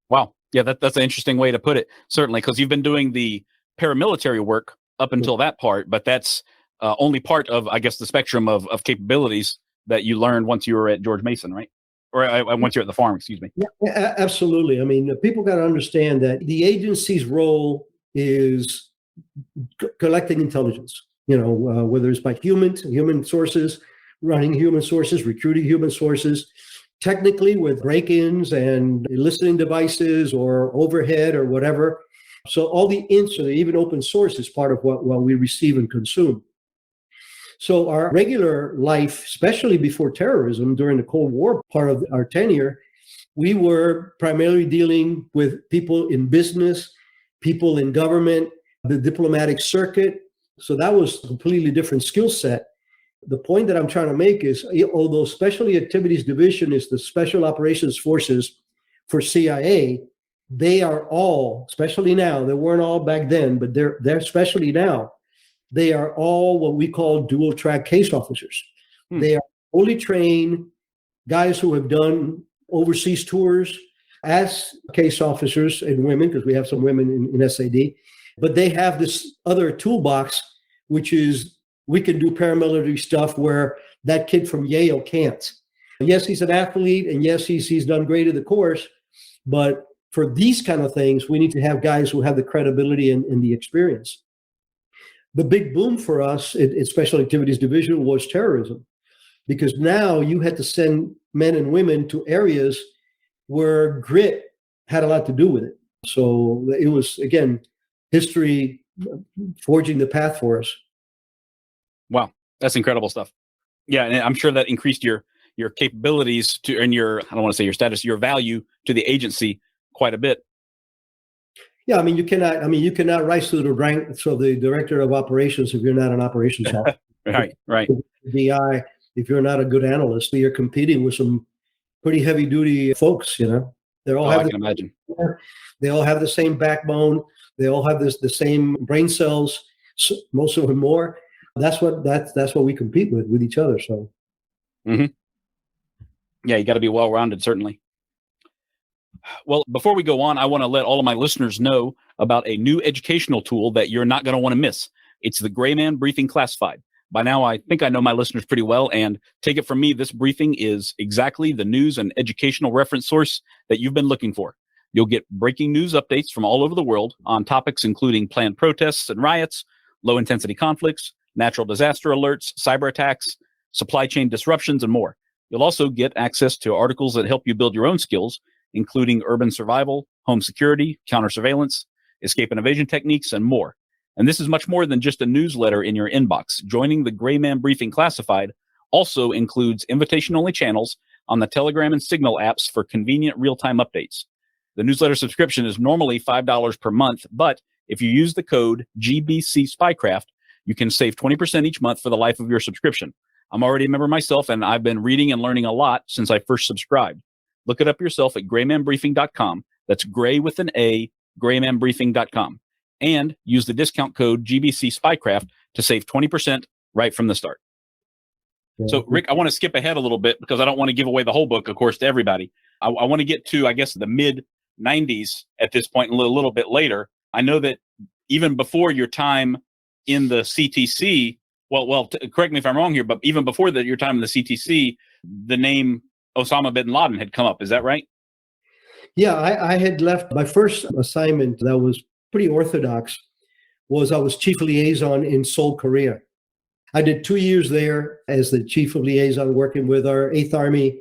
Wow. Yeah, that's an interesting way to put it, certainly, because you've been doing the paramilitary work up until that part, but that's only part of, I guess, the spectrum of capabilities that you learned once you were at George Mason, right? Or once you're at the farm, excuse me.
Yeah, absolutely. I mean, people got to understand that the agency's role is collecting intelligence, whether it's by human sources, running human sources, recruiting human sources, technically with break-ins and listening devices or overhead or whatever. So all the even open source is part of what we receive and consume. So our regular life, especially before terrorism, during the Cold War part of our tenure, we were primarily dealing with people in business, people in government, the diplomatic circuit. So that was a completely different skill set. The point that I'm trying to make is, although Special Activities Division is the Special Operations Forces for CIA, they are all, especially now, they weren't all back then, but they're especially now, they are all what we call dual track case officers. They are fully trained guys who have done overseas tours as case officers, and women, because we have some women in SAD, but they have this other toolbox, which is we can do paramilitary stuff where that kid from Yale can't. Yes, he's an athlete, and yes, he's done great in the course, but for these kind of things, we need to have guys who have the credibility and the experience. The big boom for us in Special Activities Division was terrorism, because now you had to send men and women to areas where grit had a lot to do with it. So it was, again, history forging the path for us.
Wow, that's incredible stuff. Yeah, and I'm sure that increased your capabilities to, and your, I don't want to say your status, your value to the agency quite a bit.
Yeah, I mean, you cannot rise to the rank of the director of operations if you're not an operations officer.
Right.
DI, if you're not a good analyst, you're competing with some pretty heavy duty folks. They're all
I can imagine.
They all have the same backbone. They all have the same brain cells. Most of them more. That's what we compete with each other. So,
yeah, you got to be well rounded, certainly. Well, before we go on, I want to let all of my listeners know about a new educational tool that you're not going to want to miss. It's the Gray Man Briefing Classified. By now, I think I know my listeners pretty well, and take it from me, this briefing is exactly the news and educational reference source that you've been looking for. You'll get breaking news updates from all over the world on topics including planned protests and riots, low-intensity conflicts, natural disaster alerts, cyber attacks, supply chain disruptions, and more. You'll also get access to articles that help you build your own skills, including urban survival, home security, counter-surveillance, escape and evasion techniques, and more. And this is much more than just a newsletter in your inbox. Joining the Gray Man Briefing Classified also includes invitation-only channels on the Telegram and Signal apps for convenient real-time updates. The newsletter subscription is normally $5 per month, but if you use the code GBC Spycraft, you can save 20% each month for the life of your subscription. I'm already a member myself, and I've been reading and learning a lot since I first subscribed. Look it up yourself at graymanbriefing.com. That's gray with an A, graymanbriefing.com. And use the discount code GBC Spycraft to save 20% right from the start. So, Rick, I want to skip ahead a little bit because I don't want to give away the whole book, of course, to everybody. I want to get to, I guess, the mid-90s at this point, a little bit later. I know that even before your time in the CTC, correct me if I'm wrong here, but even before your time in the CTC, the name Osama bin Laden had come up. Is that right?
Yeah, I had left. My first assignment that was pretty orthodox was I was chief of liaison in Seoul, Korea. I did 2 years there as the chief of liaison, working with our 8th Army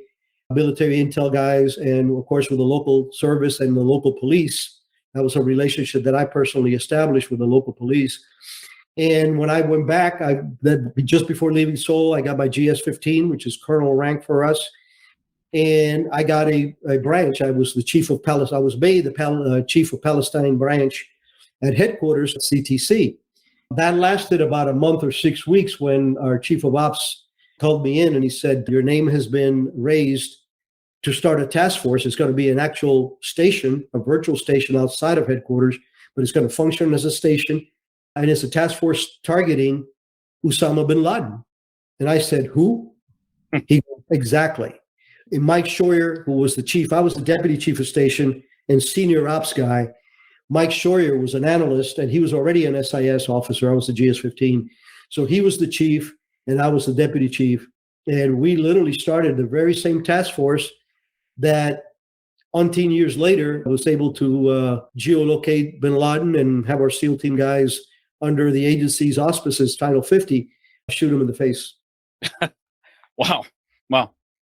military intel guys, and of course with the local service and the local police. That was a relationship that I personally established with the local police. And when I went back, just before leaving Seoul, I got my GS-15, which is colonel rank for us. And I got a branch. I was the chief of Palestine. I was made the chief of Palestine branch at headquarters at CTC. That lasted about a month or 6 weeks when our chief of ops called me in and he said, your name has been raised to start a task force. It's going to be an actual station, a virtual station outside of headquarters, but it's going to function as a station. And it's a task force targeting Osama bin Laden. And I said, who? Exactly. And Mike Scheuer, who was the chief, I was the deputy chief of station and senior ops guy. Mike Scheuer was an analyst, and he was already an SIS officer. I was the GS-15. So he was the chief, and I was the deputy chief. And we literally started the very same task force that 18 years later was able to geolocate bin Laden and have our SEAL team guys under the agency's auspices, Title 50, shoot him in the face.
Wow.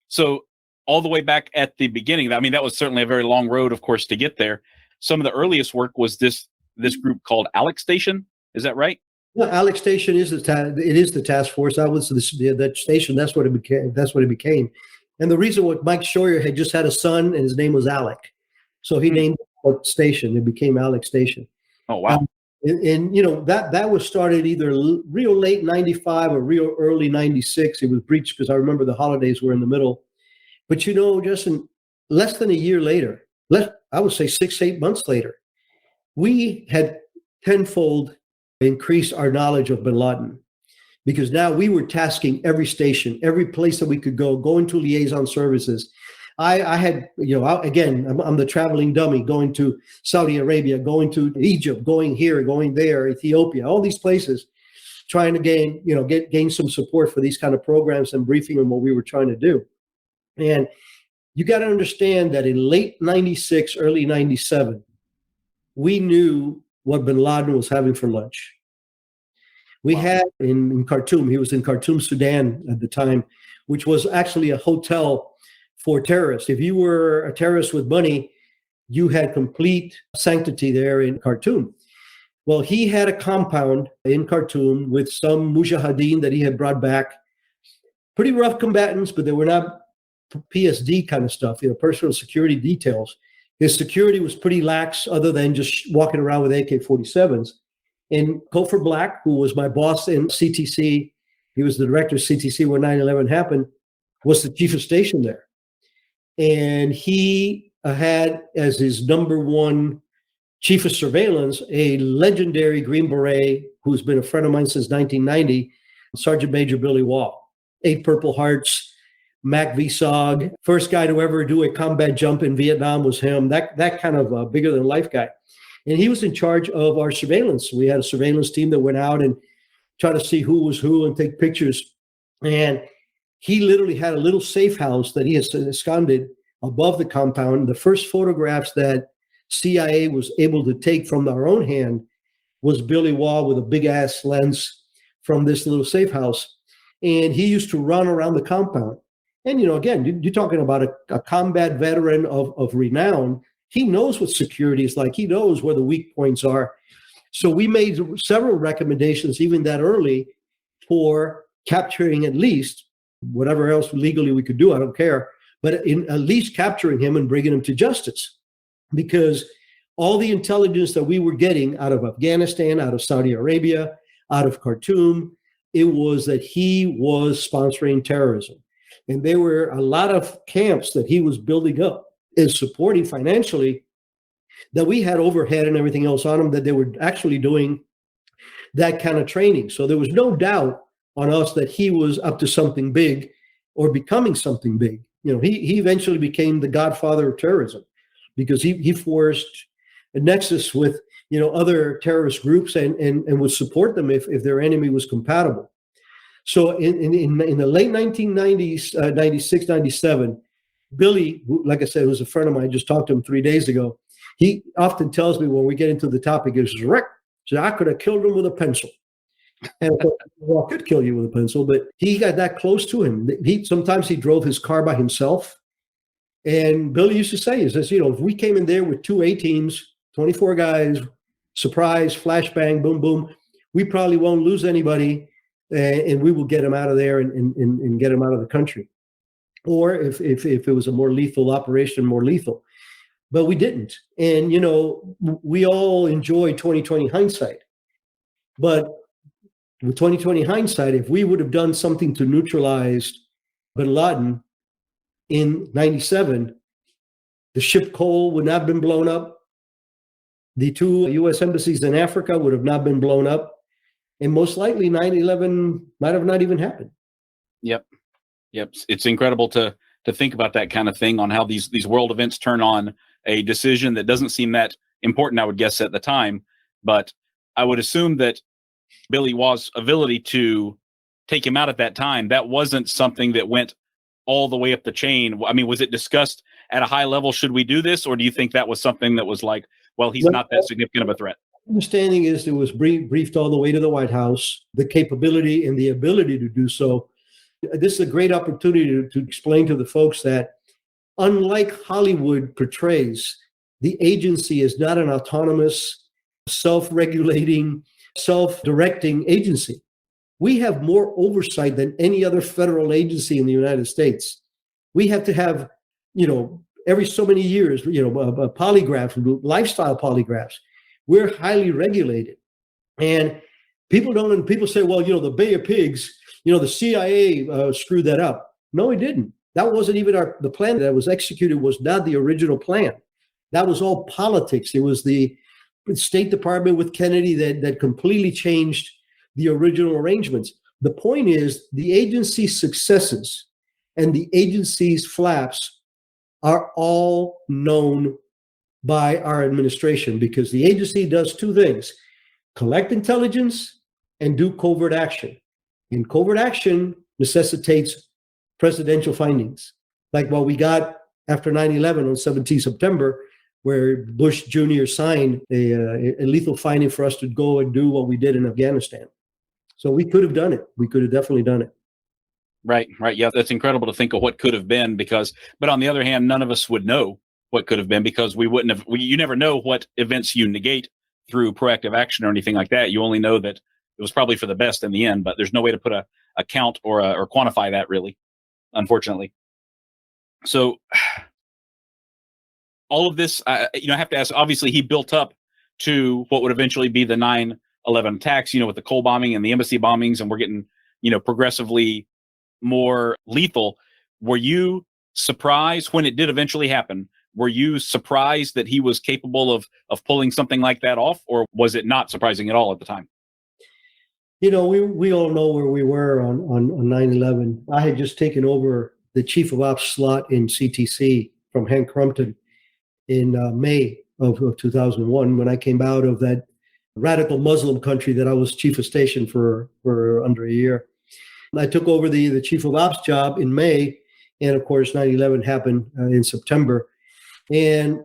So all the way back at the beginning, I mean, that was certainly a very long road, of course, to get there. Some of the earliest work was this group called Alex Station. Is that right?
Yeah, Alex Station is the task force. That was that station. That's what it became. And the reason what Mike Scheuer had just had a son, and his name was Alec, so he named the station. It became Alex Station.
Oh wow!
And you know that was started either real late '95 or real early '96. It was breached because I remember the holidays were in the middle. But you know, just in less than a year later, I would say 6-8 months later, we had tenfold increased our knowledge of bin Laden, because now we were tasking every station, every place that we could go, going to liaison services. I had, I'm the traveling dummy, going to Saudi Arabia, going to Egypt, going here, going there, Ethiopia, all these places, trying to gain some support for these kind of programs and briefing on what we were trying to do. And you got to understand that in late 96, early 97, we knew what bin Laden was having for lunch. We had in Khartoum, he was in Khartoum, Sudan at the time, which was actually a hotel for terrorists. If you were a terrorist with money, you had complete sanctity there in Khartoum. Well, he had a compound in Khartoum with some mujahideen that he had brought back. Pretty rough combatants, but they were not PSD kind of stuff, personal security details. His security was pretty lax, other than just walking around with AK-47s. And Kofor Black, who was my boss in CTC, he was the director of CTC when 9/11 happened, was the chief of station there. And he had as his number one chief of surveillance a legendary Green Beret who's been a friend of mine since 1990, Sergeant Major Billy Wall. 8 Purple Hearts, Mac VSOG. First guy to ever do a combat jump in Vietnam was him. That kind of bigger than life guy. And he was in charge of our surveillance. We had a surveillance team that went out and tried to see who was who and take pictures. And he literally had a little safe house that he had absconded above the compound. The first photographs that CIA was able to take from our own hand was Billy Waugh with a big ass lens from this little safe house. And he used to run around the compound. And, again, you're talking about a combat veteran of renown. He knows what security is like. He knows where the weak points are. So we made several recommendations, even that early, for capturing at least whatever else legally we could do. I don't care. But at least capturing him and bringing him to justice. Because all the intelligence that we were getting out of Afghanistan, out of Saudi Arabia, out of Khartoum, it was that he was sponsoring terrorism. And there were a lot of camps that he was building up and supporting financially that we had overhead and everything else on them, that they were actually doing that kind of training. So there was no doubt on us that he was up to something big or becoming something big. He eventually became the godfather of terrorism because he forced a nexus with, other terrorist groups and would support them if their enemy was compatible. So in the late 1990s, 96, 97, Billy, who, like I said, was a friend of mine, I just talked to him 3 days ago. He often tells me when we get into the topic, he says, Rick, I could have killed him with a pencil. And I thought, well, I could kill you with a pencil, but he got that close to him. Sometimes he drove his car by himself. And Billy used to say, if we came in there with 2 A-teams, 24 guys, surprise, flashbang, boom, boom, we probably won't lose anybody. And we will get him out of there and get him out of the country. Or if it was a more lethal operation, more lethal. But we didn't. And, we all enjoy 20/20 hindsight. But with 20/20 hindsight, if we would have done something to neutralize bin Laden in 97, the ship Cole would not have been blown up. The 2 U.S. embassies in Africa would have not been blown up. And most likely 9/11 might have not even happened.
Yep. It's incredible to think about that kind of thing, on how these world events turn on a decision that doesn't seem that important, I would guess, at the time. But I would assume that Billy Waugh's ability to take him out at that time, that wasn't something that went all the way up the chain. I mean, was it discussed at a high level? Should we do this? Or do you think that was something that was like, well, he's not that significant of a threat?
Understanding is it was briefed all the way to the White House, the capability and the ability to do so. This is a great opportunity to explain to the folks that, unlike Hollywood portrays, the agency is not an autonomous, self-regulating, self-directing agency. We have more oversight than any other federal agency in the United States. We have to have, every so many years, polygraphs, lifestyle polygraphs. We're highly regulated. And people say, well, the Bay of Pigs, the CIA screwed that up. No, it didn't. That wasn't even the plan that was executed was not the original plan. That was all politics. It was the State Department with Kennedy that completely changed the original arrangements. The point is, the agency's successes and the agency's flaps are all known by our administration, because the agency does 2 things: collect intelligence and do covert action. And covert action necessitates presidential findings, like what we got after 9/11 on 17 September, where Bush Jr. signed a lethal finding for us to go and do what we did in Afghanistan. So we could have done it. We could have definitely done it.
Right. Yeah, that's incredible to think of what could have been, but on the other hand, none of us would know what could have been, because you never know what events you negate through proactive action or anything like that. You only know that it was probably for the best in the end, but there's no way to put a count or quantify that, really, unfortunately. So all of this, I have to ask, obviously he built up to what would eventually be the 9/11 attacks, with the Cole bombing and the embassy bombings, and we're getting, progressively more lethal. Were you surprised when it did eventually happen? Were you surprised that he was capable of pulling something like that off, or was it not surprising at all at the time?
We all know where we were on 9/11. I had just taken over the chief of ops slot in CTC from Hank Crumpton in May of 2001, when I came out of that radical Muslim country that I was chief of station for under a year. I took over the chief of ops job in May, and of course 9/11 happened in September. And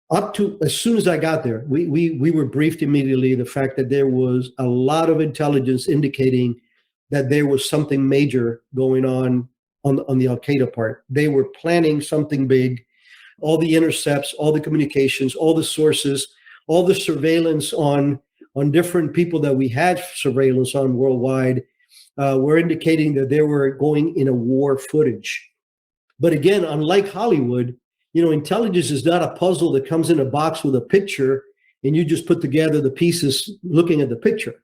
Up to as soon as I got there, we were briefed immediately the fact that there was a lot of intelligence indicating that there was something major going on the Al-Qaeda part. They were planning something big. All the intercepts, all the communications, all the sources, all the surveillance on different people that we had surveillance on worldwide were indicating that they were going in a war footage. But again, unlike Hollywood, intelligence is not a puzzle that comes in a box with a picture and you just put together the pieces looking at the picture.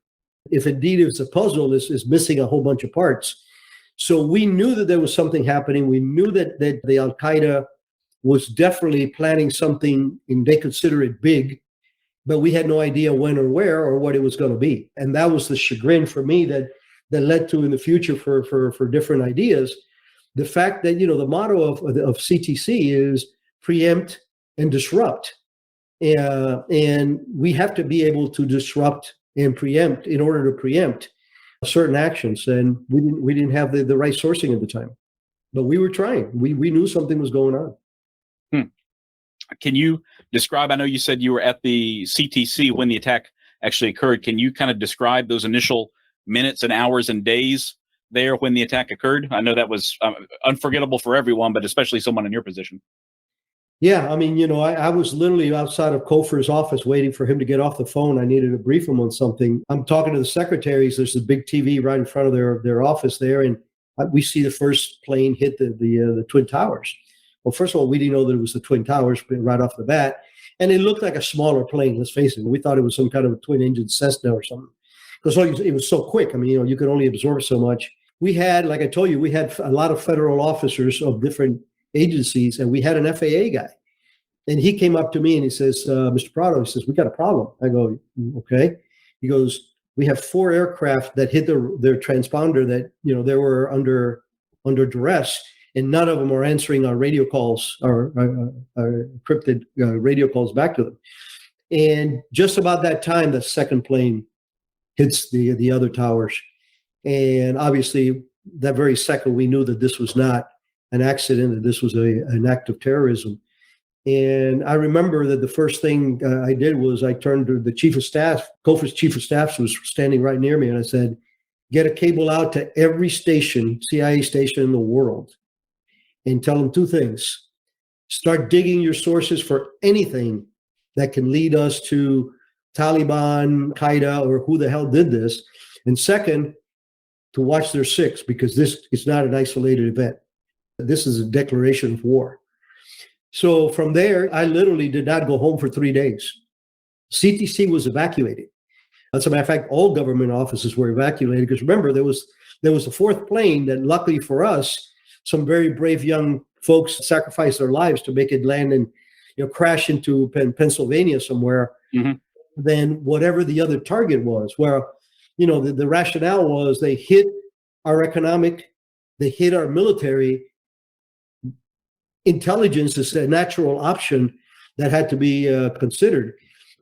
If indeed it's a puzzle, it's missing a whole bunch of parts. So we knew that there was something happening. We knew that the Al-Qaeda was definitely planning something, and they consider it big, but we had no idea when or where or what it was going to be. And that was the chagrin for me that led to in the future for different ideas. The fact that, the motto of CTC is preempt and disrupt. And we have to be able to disrupt and preempt in order to preempt certain actions. And we didn't have the right sourcing at the time, but we were trying. We knew something was going on.
Can you describe, I know you said you were at the CTC when the attack actually occurred. Can you kind of describe those initial minutes and hours and days there when the attack occurred? I know that was unforgettable for everyone, but especially someone in your position.
Yeah, I mean, I was literally outside of Kofer's office waiting for him to get off the phone. I needed to brief him on something. I'm talking to the secretaries. There's a big TV right in front of their office there, and we see the first plane hit the Twin Towers. Well, first of all, we didn't know that it was the Twin Towers right off the bat, and it looked like a smaller plane, let's face it. We thought it was some kind of a twin-engine Cessna or something, because it was so quick. I mean, you could only absorb so much. We had, like I told you, we had a lot of federal officers of different agencies, and we had an FAA guy. And he came up to me and he says, Mr. Prado, he says, we got a problem. I go, okay. He goes, we have 4 aircraft that hit their transponder that, they were under duress, and none of them are answering our radio calls, our encrypted radio calls back to them. And just about that time, the second plane hits the other towers. And obviously, that very second, we knew that this was not an accident, that this was an act of terrorism. And I remember that the first thing I did was I turned to the chief of staff. Kofer's chief of staff was standing right near me, and I said, get a cable out to every station, CIA station in the world, and tell them 2 things. Start digging your sources for anything that can lead us to Taliban, Qaeda, or who the hell did this. And second, to watch their 6, because this is not an isolated event. This is a declaration of war. So from there, I literally did not go home for 3 days. CTC was evacuated. As a matter of fact, all government offices were evacuated, because remember, there was a 4th plane that, luckily for us, some very brave young folks sacrificed their lives to make it land and crash into Pennsylvania somewhere. Mm-hmm. Then whatever the other target was, where the rationale was they hit our economic, they hit our military. Intelligence is a natural option that had to be considered.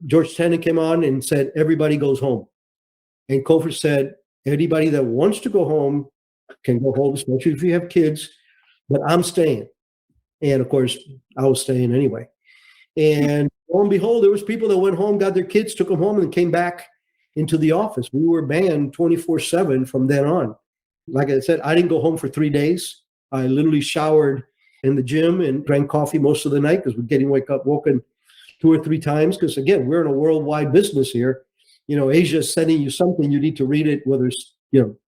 George Tenet came on and said, everybody goes home. And Kofer said, anybody that wants to go home can go home, especially if you have kids, but I'm staying. And of course, I was staying anyway. And lo and behold, there was people that went home, got their kids, took them home, and came back into the office. We were banned 24/7 from then on. Like I said, I didn't go home for 3 days. I literally showered in the gym and drank coffee most of the night, because we're getting woken 2 or 3 times. Because again, we're in a worldwide business here. Asia is sending you something, you need to read it, whether it's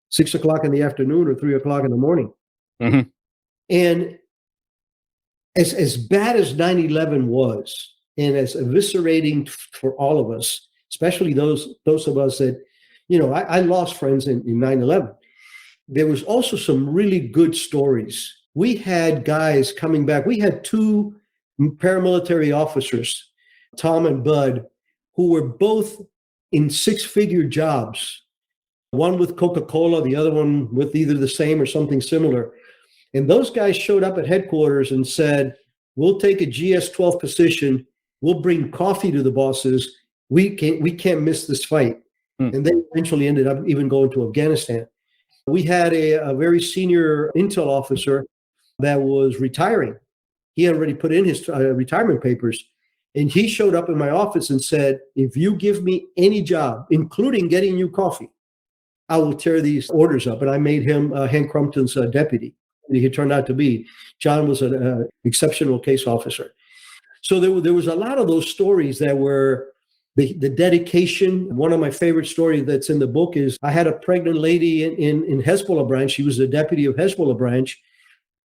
6 o'clock in the afternoon or 3 o'clock in the morning. Mm-hmm. And as bad as 9/11 was, and as eviscerating for all of us, especially those of us that, I lost friends in 9/11. There was also some really good stories. We had guys coming back. We had 2 paramilitary officers, Tom and Bud, who were both in 6-figure jobs, one with Coca-Cola, the other one with either the same or something similar. And those guys showed up at headquarters and said, we'll take a GS-12 position. We'll bring coffee to the bosses. We can't miss this fight. And they eventually ended up even going to Afghanistan. We had a very senior intel officer that was retiring. He had already put in his retirement papers. And he showed up in my office and said, if you give me any job, including getting you coffee, I will tear these orders up. And I made him Hank Crumpton's deputy. He turned out to be. John was an exceptional case officer. So there was a lot of those stories that were the dedication. One of my favorite stories that's in the book is I had a pregnant lady in Hezbollah branch. She was the deputy of Hezbollah branch.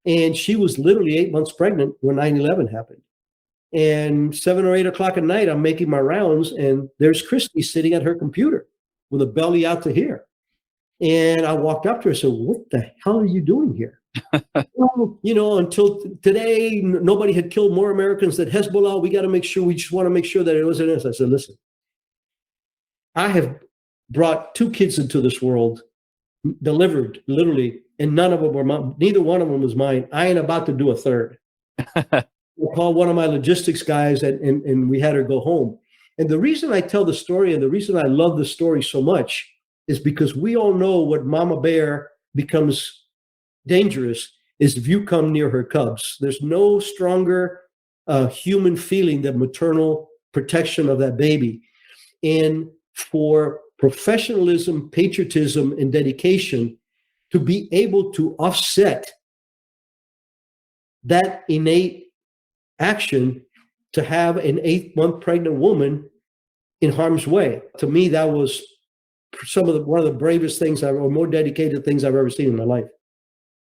And she was literally 8 months pregnant when 9/11 happened. And 7 or 8 o'clock at night, I'm making my rounds, and there's Christy sitting at her computer with a belly out to here. And I walked up to her and said, what the hell are you doing here? Well, until today, nobody had killed more Americans than Hezbollah. We just want to make sure that it wasn't us. I said, listen, I have brought 2 kids into this world, delivered literally, and none of them were mine. Neither one of them was mine. I ain't about to do a third. I called one of my logistics guys and we had her go home. And the reason I tell the story and the reason I love the story so much is because we all know what Mama Bear becomes dangerous is if you come near her cubs. There's no stronger human feeling than maternal protection of that baby. And for professionalism, patriotism, and dedication to be able to offset that innate action to have an 8-month pregnant woman in harm's way. To me, that was one of the bravest things or more dedicated things I've ever seen in my life.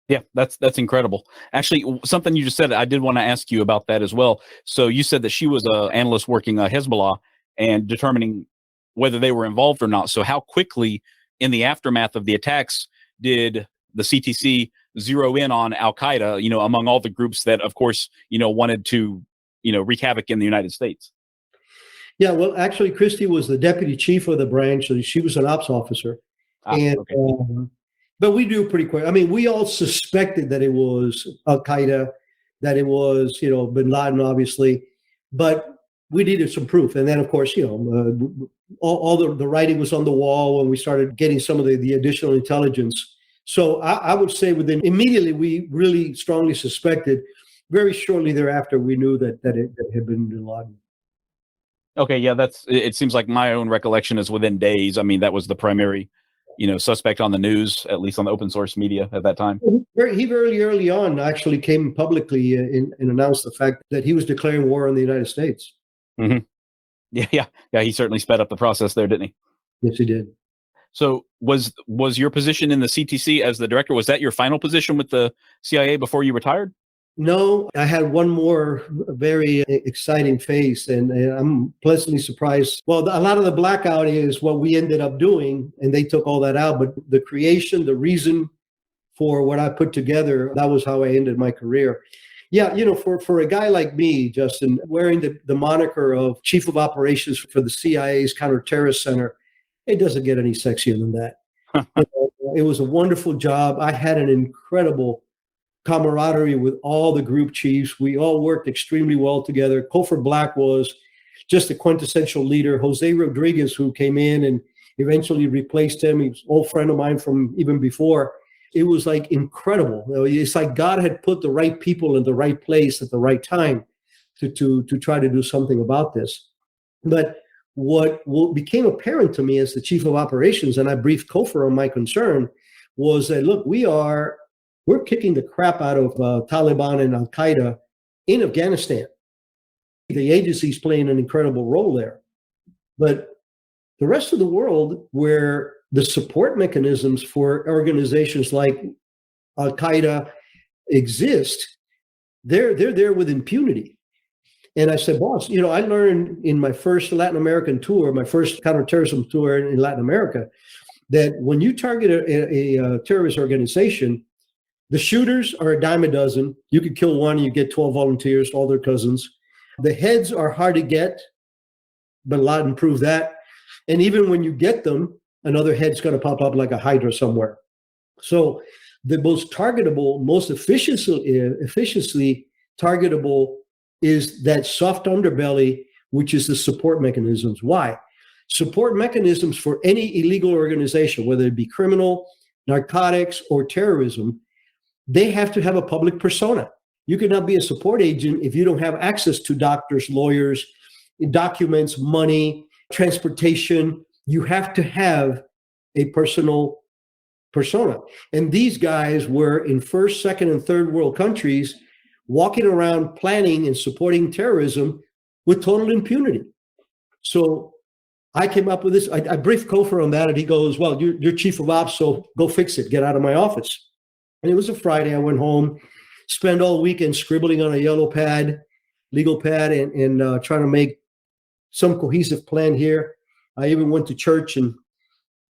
Yeah, that's incredible. Actually, something you just said, I did want to ask you about that as well. So you said that she was an analyst working Hezbollah and determining whether they were involved or not. So how quickly in the aftermath of the attacks did the CTC zero in on Al-Qaeda, among all the groups that, of course, wanted to, wreak havoc in the United States?
Yeah, well, actually, Christy was the deputy chief of the branch. So she was an ops officer. Okay. But we do pretty quick. I mean, we all suspected that it was Al-Qaeda, that it was, bin Laden, obviously, but we needed some proof. And then, of course, all the writing was on the wall when we started getting some of the additional intelligence. So I would say immediately we really strongly suspected. Very shortly thereafter, we knew that it had been bin Laden.
Okay, yeah, it seems like my own recollection is within days. I mean, that was the primary, suspect on the news, at least on the open source media at that time.
He very early on actually came publicly and announced the fact that he was declaring war on the United States.
Mm-hmm. Yeah. He certainly sped up the process there, didn't he?
Yes, he did.
So was your position in the CTC as the director, was that your final position with the CIA before you retired?
No, I had one more very exciting phase, and I'm pleasantly surprised. Well, a lot of the blackout is what we ended up doing, and they took all that out. But the creation, the reason for what I put together, that was how I ended my career. Yeah, for a guy like me, Justin, wearing the moniker of chief of operations for the CIA's counterterrorist center, it doesn't get any sexier than that. It was a wonderful job. I had an incredible camaraderie with all the group chiefs. We all worked extremely well together. Cofer Black was just a quintessential leader. Jose Rodriguez, who came in and eventually replaced him, he was an old friend of mine from even before. It was like incredible. It's like God had put the right people in the right place at the right time to try to do something about this. But what became apparent to me as the chief of operations, and I briefed Cofer on my concern, was that, look, we're kicking the crap out of Taliban and Al-Qaeda in Afghanistan. The agency's playing an incredible role there. But the rest of the world, where the support mechanisms for organizations like Al-Qaeda exist, they're there with impunity. And I said, boss, I learned in my first Latin American tour, my first counterterrorism tour in Latin America, that when you target a terrorist organization, the shooters are a dime a dozen. You could kill one, you get 12 volunteers, all their cousins. The heads are hard to get. Bin Laden proved that. And even when you get them, another head's going to pop up like a hydra somewhere. So the most targetable, most efficiently targetable is that soft underbelly, which is the support mechanisms. Why? Support mechanisms for any illegal organization, whether it be criminal, narcotics, or terrorism, they have to have a public persona. You cannot be a support agent if you don't have access to doctors, lawyers, documents, money, transportation. You have to have a personal persona. And these guys were in first, second, and third world countries walking around planning and supporting terrorism with total impunity. So I came up with this. I briefed Kofor on that, and he goes, well, you're chief of ops, so go fix it. Get out of my office. And it was a Friday. I went home, spent all weekend scribbling on a yellow pad, legal pad, and trying to make some cohesive plan here. I even went to church and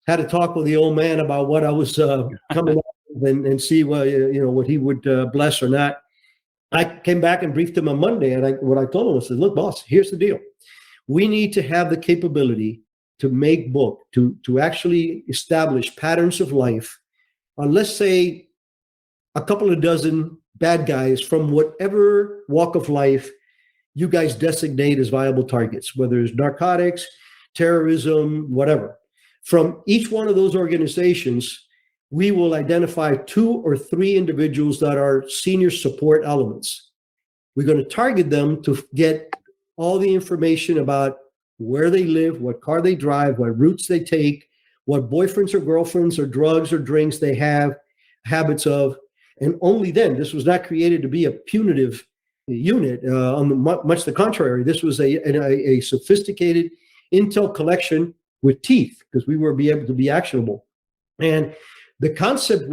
had a talk with the old man about what I was coming up with and see what he would bless or not. I came back and briefed him on Monday, and what I told him was, look, boss, here's the deal. We need to have the capability to make book, to actually establish patterns of life on, let's say, a couple of dozen bad guys from whatever walk of life you guys designate as viable targets, whether it's narcotics, terrorism, whatever. From each one of those organizations, we will identify 2 or 3 individuals that are senior support elements. We're going to target them to get all the information about where they live, what car they drive, what routes they take, what boyfriends or girlfriends or drugs or drinks they have, habits of. And only then, this was not created to be a punitive unit. Much the contrary, this was a sophisticated intel collection with teeth, because we were able to be actionable. And the concept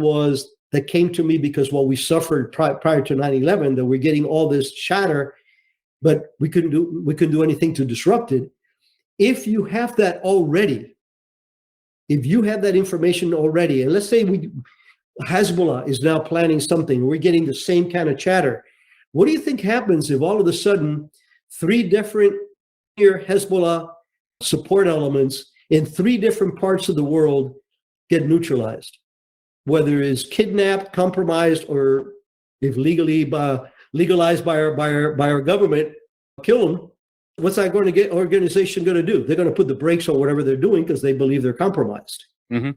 that came to me because we suffered prior to 9/11, that we're getting all this chatter, but we couldn't do anything to disrupt it. If you have that already, if you have that information already, and let's say Hezbollah is now planning something, we're getting the same kind of chatter. What do you think happens if all of a sudden 3 different Hezbollah support elements in 3 different parts of the world get neutralized? Whether it's kidnapped, compromised, or if legalized by our government, kill them. What's that organization going to do? They're going to put the brakes on whatever they're doing because they believe they're compromised.
Mm-hmm.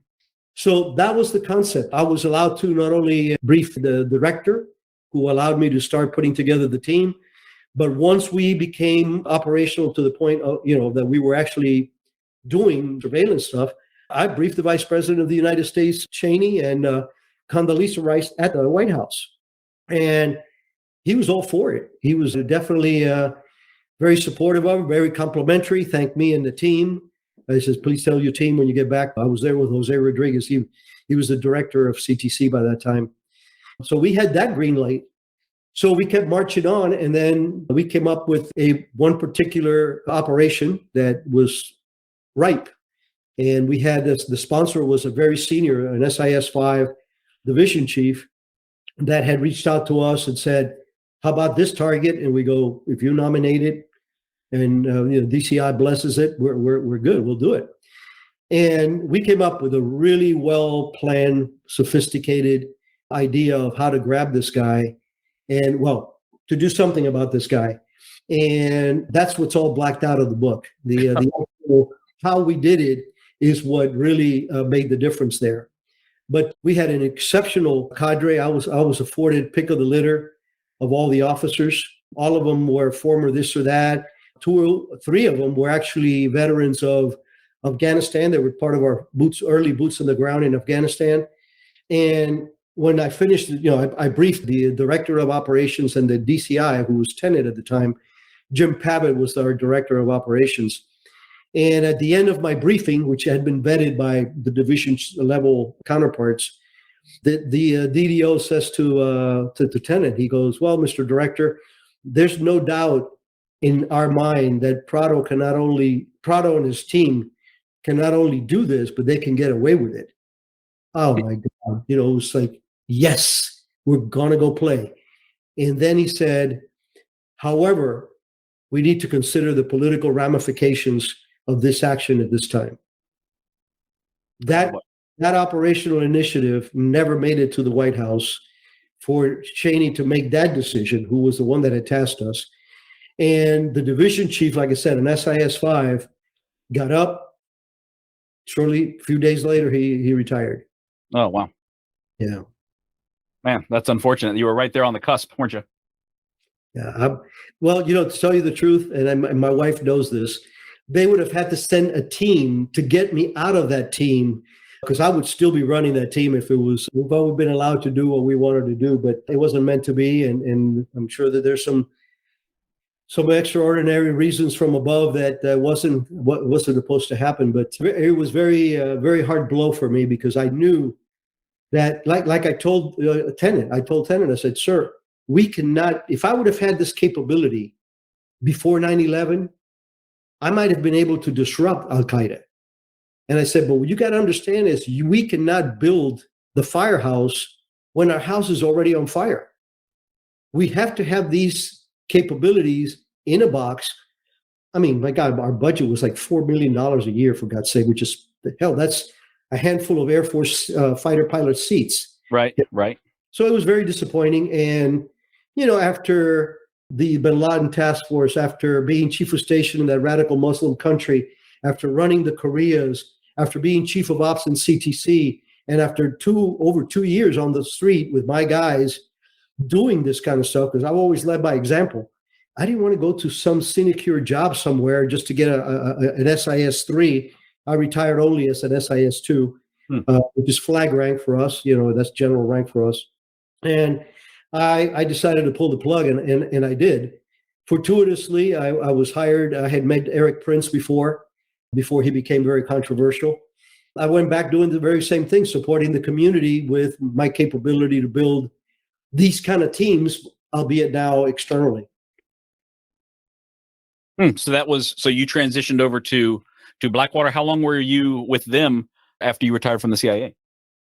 So that was the concept. I was allowed to not only brief the director, who allowed me to start putting together the team, but once we became operational to the point of, that we were actually doing surveillance stuff, I briefed the Vice President of the United States, Cheney, and Condoleezza Rice at the White House. And he was all for it. He was definitely very supportive of it, very complimentary, thanked me and the team. He says, please tell your team when you get back. I was there with Jose Rodriguez. He was the director of CTC by that time. So we had that green light. So we kept marching on, and then we came up with one particular operation that was ripe. And we had the sponsor was a very senior, an SIS-5 division chief that had reached out to us and said, how about this target? And we go, if you nominate it and DCI blesses it, we're good. We'll do it. And we came up with a really well-planned, sophisticated idea of how to grab this guy and, to do something about this guy. And that's what's all blacked out of the book. The how we did it is what really made the difference there. But we had an exceptional cadre. I was afforded pick of the litter of all the officers. All of them were former this or that. 2 or 3 of them were actually veterans of Afghanistan. They were part of our early boots on the ground in Afghanistan. And when I finished, I briefed the director of operations and the DCI, who was Tenet at the time. Jim Pavitt was our director of operations. And at the end of my briefing, which had been vetted by the division level counterparts, the DDO says to Tenet, he goes, well, Mr. Director, there's no doubt in our mind that Prado and his team can not only do this, but they can get away with it. Oh my God. It was like, yes, we're going to go play. And then he said, however, we need to consider the political ramifications of this action at this time. That operational initiative never made it to the White House for Cheney to make that decision, who was the one that had tasked us. And the division chief, like I said, an SIS-5, got up. Shortly, a few days later, he retired.
Oh, wow.
Yeah.
Man, that's unfortunate. You were right there on the cusp, weren't you?
Yeah. Well, to tell you the truth, and my wife knows this, they would have had to send a team to get me out of that team because I would still be running that team if I would have been allowed to do what we wanted to do, but it wasn't meant to be. And I'm sure that there's some extraordinary reasons from above that wasn't what wasn't supposed to happen. But it was very hard blow for me because I knew that, like I told Tennant, I said, sir, we cannot, if I would have had this capability before 9/11, I might have been able to disrupt Al-Qaeda. And I said, but what you got to understand is we cannot build the firehouse when our house is already on fire. We have to have these capabilities in a box. I mean, my God, our budget was like $4 million a year, for God's sake, which is, hell, that's a handful of Air Force fighter pilot seats.
Right, right.
So it was very disappointing. And, after the Bin Laden task force, after being chief of station in that radical Muslim country, after running the Koreas, after being chief of ops in CTC, and after over 2 years on the street with my guys doing this kind of stuff, because I've always led by example. I didn't want to go to some sinecure job somewhere just to get an SIS-3. I retired only as an SIS-2, which is flag rank for us. That's general rank for us. And I decided to pull the plug, and I did. Fortuitously, I was hired. I had met Eric Prince before he became very controversial. I went back doing the very same thing, supporting the community with my capability to build these kind of teams, albeit now externally.
So you transitioned over to Blackwater. How long were you with them after you retired from the CIA?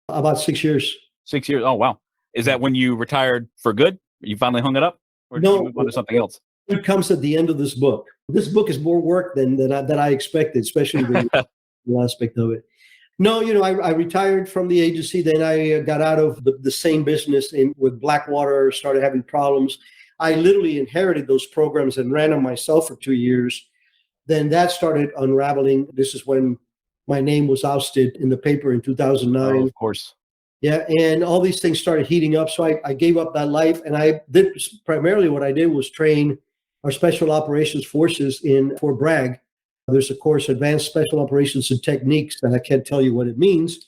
About 6 years.
6 years. Oh, wow. Is that when you retired for good? You finally hung it up? Or did you move on to something else?
It comes at the end of this book. This book is more work than I expected, especially the aspect of it. No, I retired from the agency. Then I got out of the same business with Blackwater, started having problems. I literally inherited those programs and ran them myself for 2 years. Then that started unraveling. This is when my name was ousted in the paper in 2009.
Oh, of course.
Yeah, and all these things started heating up. So I gave up that life, and I did primarily what I did was train our special operations forces in Fort Bragg. There's, of course, advanced special operations and techniques, and I can't tell you what it means,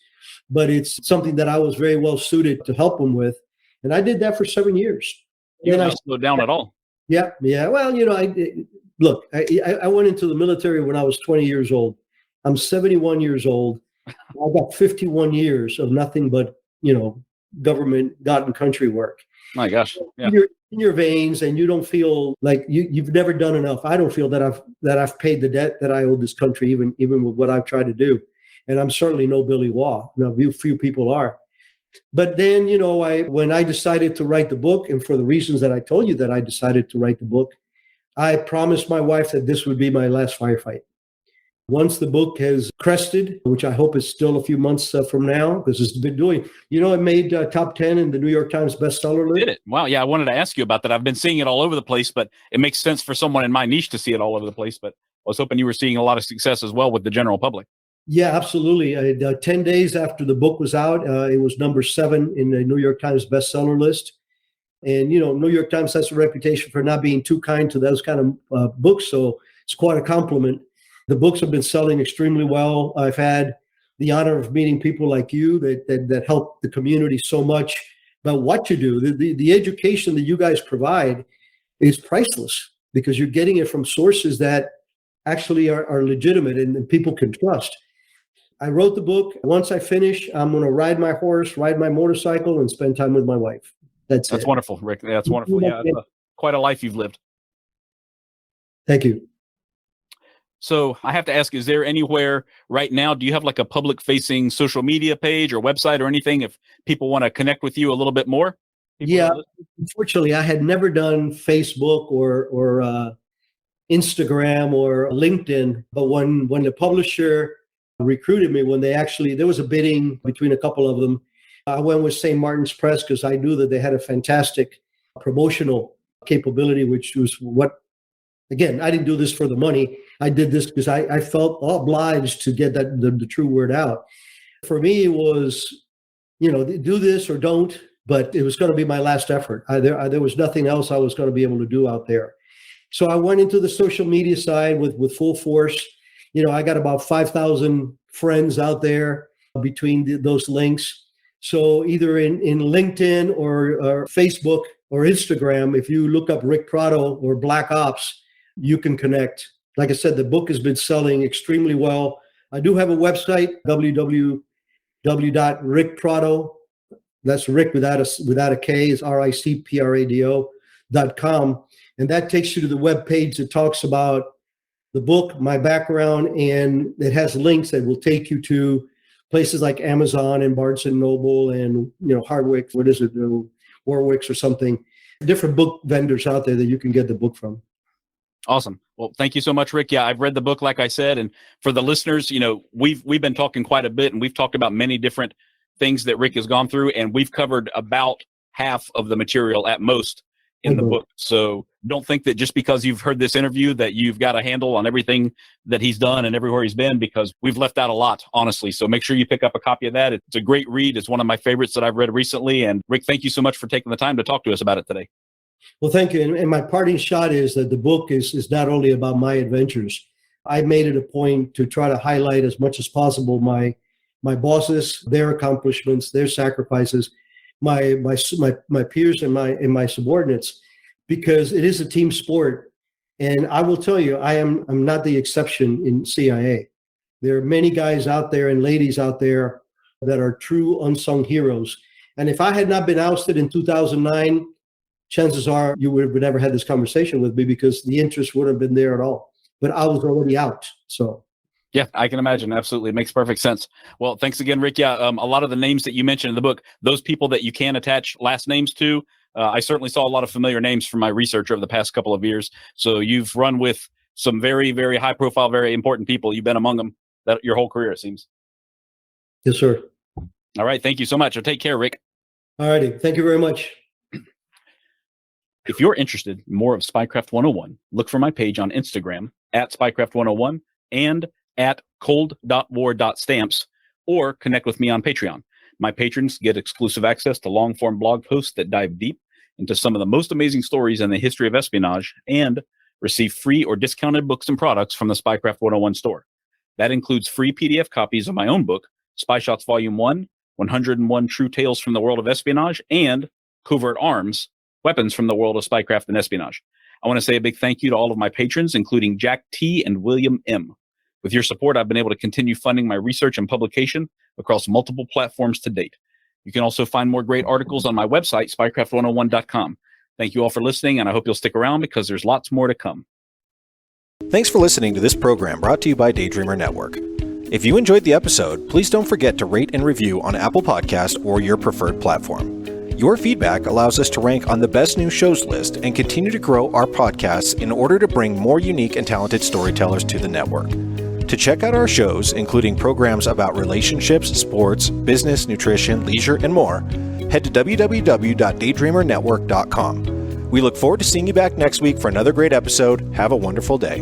but it's something that I was very well suited to help them with. And I did that for 7 years.
You didn't slow down at all.
Yeah. Well, I went into the military when I was 20 years old. I'm 71 years old. I got 51 years of nothing but, government, God and country work.
My gosh. Yeah.
You're in your veins, and you don't feel like you've never done enough. I don't feel that I've paid the debt that I owe this country, even with what I've tried to do. And I'm certainly no Billy Waugh. Few people are. But then, when I decided to write the book, and for the reasons that I told you that I decided to write the book, I promised my wife that this would be my last firefight. Once the book has crested, which I hope is still a few months from now, because it's been doing, it made top 10 in the New York Times bestseller list.
Did it? Wow. Yeah, I wanted to ask you about that. I've been seeing it all over the place, but it makes sense for someone in my niche to see it all over the place. But I was hoping you were seeing a lot of success as well with the general public.
Yeah, absolutely. 10 days after the book was out, it was number 7 in the New York Times bestseller list. And, New York Times has a reputation for not being too kind to those kind of books. So it's quite a compliment. The books have been selling extremely well. I've had the honor of meeting people like you that help the community so much about what you do. The education that you guys provide is priceless because you're getting it from sources that actually are legitimate and people can trust. I wrote the book. Once I finish, I'm going to ride my horse, ride my motorcycle, and spend time with my wife. That's
wonderful, Rick. That's wonderful. Yeah, quite a life you've lived.
Thank you.
So I have to ask, is there anywhere right now, do you have like a public facing social media page or website or anything if people want to connect with you a little bit more?
Yeah, unfortunately, I had never done Facebook or Instagram or LinkedIn, but when the publisher recruited me, there was a bidding between a couple of them, I went with St. Martin's Press because I knew that they had a fantastic promotional capability, which was again, I didn't do this for the money. I did this because I felt obliged to get the true word out. For me, it was, do this or don't. but it was going to be my last effort. There was nothing else I was going to be able to do out there. So I went into the social media side with full force. I got about 5,000 friends out there between those links. So either in LinkedIn or Facebook or Instagram, if you look up Ric Prado or Black Ops, you can connect. Like I said, the book has been selling extremely well. I do have a website, www.ricprado. That's Rick without a K, is RICPRADO.com. And that takes you to the web page that talks about the book, my background, and it has links that will take you to places like Amazon and Barnes and Noble and Hardwick, Warwick's or something. Different book vendors out there that you can get the book from.
Awesome. Well, thank you so much, Rick. Yeah, I've read the book, like I said, and for the listeners, we've been talking quite a bit, and we've talked about many different things that Rick has gone through, and we've covered about half of the material at most in the book. So don't think that just because you've heard this interview that you've got a handle on everything that he's done and everywhere he's been, because we've left out a lot, honestly. So make sure you pick up a copy of that. It's a great read. It's one of my favorites that I've read recently. And Rick, thank you so much for taking the time to talk to us about it today.
Well, thank you. And my parting shot is that the book is not only about my adventures. I made it a point to try to highlight as much as possible my bosses, their accomplishments, their sacrifices, my peers and my subordinates, because it is a team sport. And I will tell you, I'm not the exception in CIA. There are many guys out there and ladies out there that are true unsung heroes. And if I had not been ousted in 2009, chances are you would have never had this conversation with me, because the interest wouldn't have been there at all. But I was already out. So.
Yeah, I can imagine. Absolutely. It makes perfect sense. Well, thanks again, Rick. Yeah, a lot of the names that you mentioned in the book, those people that you can attach last names to, I certainly saw a lot of familiar names from my research over the past couple of years. So you've run with some very, very high profile, very important people. You've been among them your whole career, it seems.
Yes, sir.
All right. Thank you so much. Well, take care, Rick.
All righty. Thank you very much.
If you're interested in more of Spycraft 101, look for my page on Instagram at Spycraft 101 and at cold.war.stamps, or connect with me on Patreon. My patrons get exclusive access to long-form blog posts that dive deep into some of the most amazing stories in the history of espionage, and receive free or discounted books and products from the Spycraft 101 store. That includes free PDF copies of my own book, Spy Shots Volume 1, 101 True Tales from the World of Espionage, and Covert Arms, Weapons from the World of Spycraft and Espionage. I want to say a big thank you to all of my patrons, including Jack T. and William M. With your support, I've been able to continue funding my research and publication across multiple platforms to date. You can also find more great articles on my website, spycraft101.com. Thank you all for listening, and I hope you'll stick around, because there's lots more to come.
Thanks for listening to this program brought to you by Daydreamer Network. If you enjoyed the episode, please don't forget to rate and review on Apple Podcasts or your preferred platform. Your feedback allows us to rank on the best new shows list and continue to grow our podcasts in order to bring more unique and talented storytellers to the network. To check out our shows, including programs about relationships, sports, business, nutrition, leisure, and more, head to www.daydreamernetwork.com. We look forward to seeing you back next week for another great episode. Have a wonderful day.